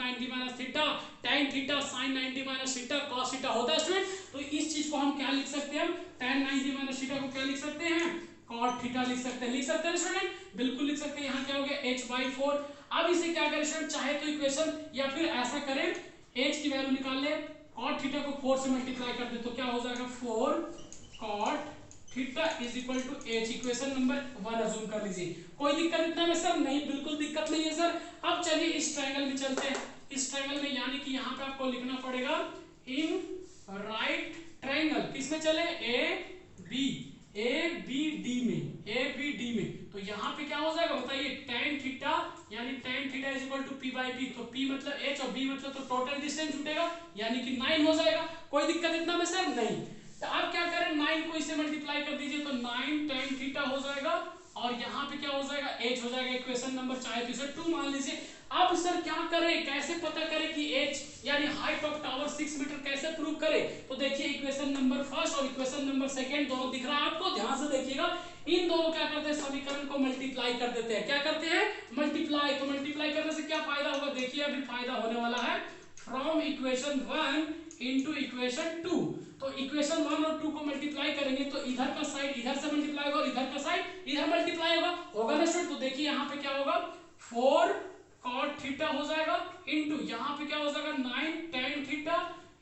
90 minus theta, tan theta sin 90 minus theta, cos theta होता है स्टूडेंट। तो इस चीज को हम क्या लिख सकते हैं, tan 90 माइनस थीटा को क्या लिख सकते हैं, cot थीटा लिख सकते हैं स्टूडेंट, बिल्कुल लिख सकते हैं। यहाँ क्या हो गया h/4। अब इसे क्या करें स्टूडेंट, चाहे तो इक्वेशन या फिर ऐसा करें, h की वैल्यू निकाल ले, cot थीटा को 4 से मल्टीप्लाई कर दे तो क्या हो जाएगा 4 cot theta is equal to h, equation number 1 assume कर लीजिए। कोई दिक्कत इतना में सर नहीं, बिल्कुल दिक्कत नहीं है सर। अब चलिए इस ट्रायंगल में चलते हैं, इस ट्रायंगल में यानी कि यहाँ पे आपको लिखना पड़ेगा इन राइट ट्रायंगल, किसमें चले ABD में, तो यहाँ पे क्या हो जाएगा बताइए, tan थीटा यानी tan theta is equal to P/B, तो P मतलब h और B मतलब तो टोटल डिस्टेंस जुटेगा यानी कि 9 हो जाएगा। कोई दिक्कत इतना में सर नहीं। तो आप क्या करें, 9 को इससे मल्टीप्लाई कर दीजिए तो 9 tan थीटा हो जाएगा और यहाँ पे क्या हो जाएगा h हो जाएगा, इक्वेशन नंबर चाहे तो इसे 2 मान लीजिए। अब सर क्या करें, कैसे पता करें कि h यानी हाइट ऑफ टावर 6 मीटर कैसे प्रूव करें, तो देखिए इक्वेशन नंबर फर्स्ट और इक्वेशन नंबर सेकंड दोनों दिख रहा है आपको, ध्यान से देखिएगा। इन दोनों क्या करते हैं, समीकरण को मल्टीप्लाई कर देते हैं, क्या करते हैं मल्टीप्लाई। तो मल्टीप्लाई करने से क्या फायदा होगा, देखिए अभी फायदा होने वाला है, फ्रॉम इक्वेशन 1 इनटू इक्वेशन 2। तो इक्वेशन 1 और 2 को मल्टीप्लाई करेंगे तो इधर का साइड इधर से मल्टीप्लाई होगा और इधर का साइड इधर मल्टीप्लाई होगा ना स्टूडेंट। तो देखिए यहाँ पे क्या होगा 4 cot थीटा हो जाएगा इनटू यहाँ पे क्या हो जाएगा 9 tan theta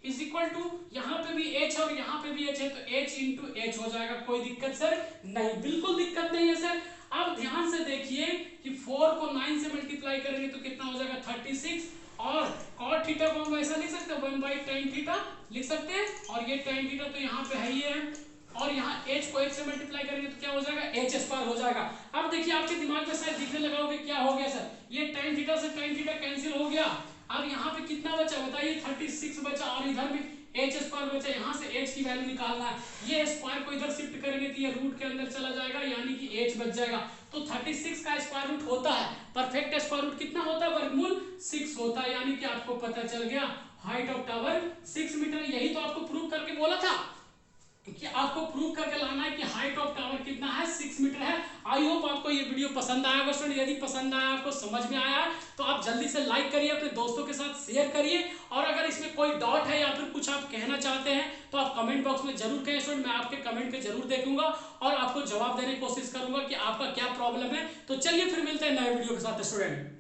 is equal to यहाँ पे भी h और यहाँ पे भी h है तो h इंटू h हो जाएगा। कोई दिक्कत सर नहीं, बिल्कुल दिक्कत नहीं है सर। अब ध्यान से देखिए कि 4 को 9 से मल्टीप्लाई करेंगे तो कितना हो जाएगा 36 और cot थीटा को हम ऐसा लिख सकते हैं 1/tan थीटा लिख सकते हैं और ये tan थीटा तो यहाँ पे है ही है और यहाँ h को h से मल्टीप्लाई करेंगे तो क्या हो जाएगा h² हो जाएगा। अब देखिए आपके दिमाग में शायद दिखने लगा होगा क्या हो गया सर, ये tan थीटा से tan थीटा कैंसिल हो गया। अब यहाँ पे कितना बचा बताइए 36 बचा और इधर में h² बचा, यहाँ से h की वैल्यू निकालना है। ये स्क्वायर को इधर शिफ्ट करेंगे तो ये रूट के अंदर चला जाएगा यानी कि h बच जाएगा। तो 36 का स्क्वायर रूट होता है, परफेक्ट स्क्वायर रूट कितना होता है वर्गमूल 6 होता है, यानी कि आपको पता चल गया हाइट ऑफ टावर 6 मीटर। यही तो आपको प्रूव करके बोला था कि आपको प्रूव करके लाना है कि हाइट ऑफ टावर कितना है 6 मीटर है। आई होप आपको ये वीडियो पसंद आया होगा स्टूडेंट, यदि पसंद आया आपको समझ में आया तो आप जल्दी से लाइक करिए, अपने दोस्तों के साथ शेयर करिए और अगर इसमें कोई डाउट है या फिर कुछ आप कहना चाहते हैं तो आप कमेंट बॉक्स में जरूर कहें स्टूडेंट, मैं आपके कमेंट पे जरूर देखूंगा और आपको जवाब देने की कोशिश करूंगा कि आपका क्या प्रॉब्लम है। तो चलिए फिर मिलते हैं नए वीडियो के साथ स्टूडेंट।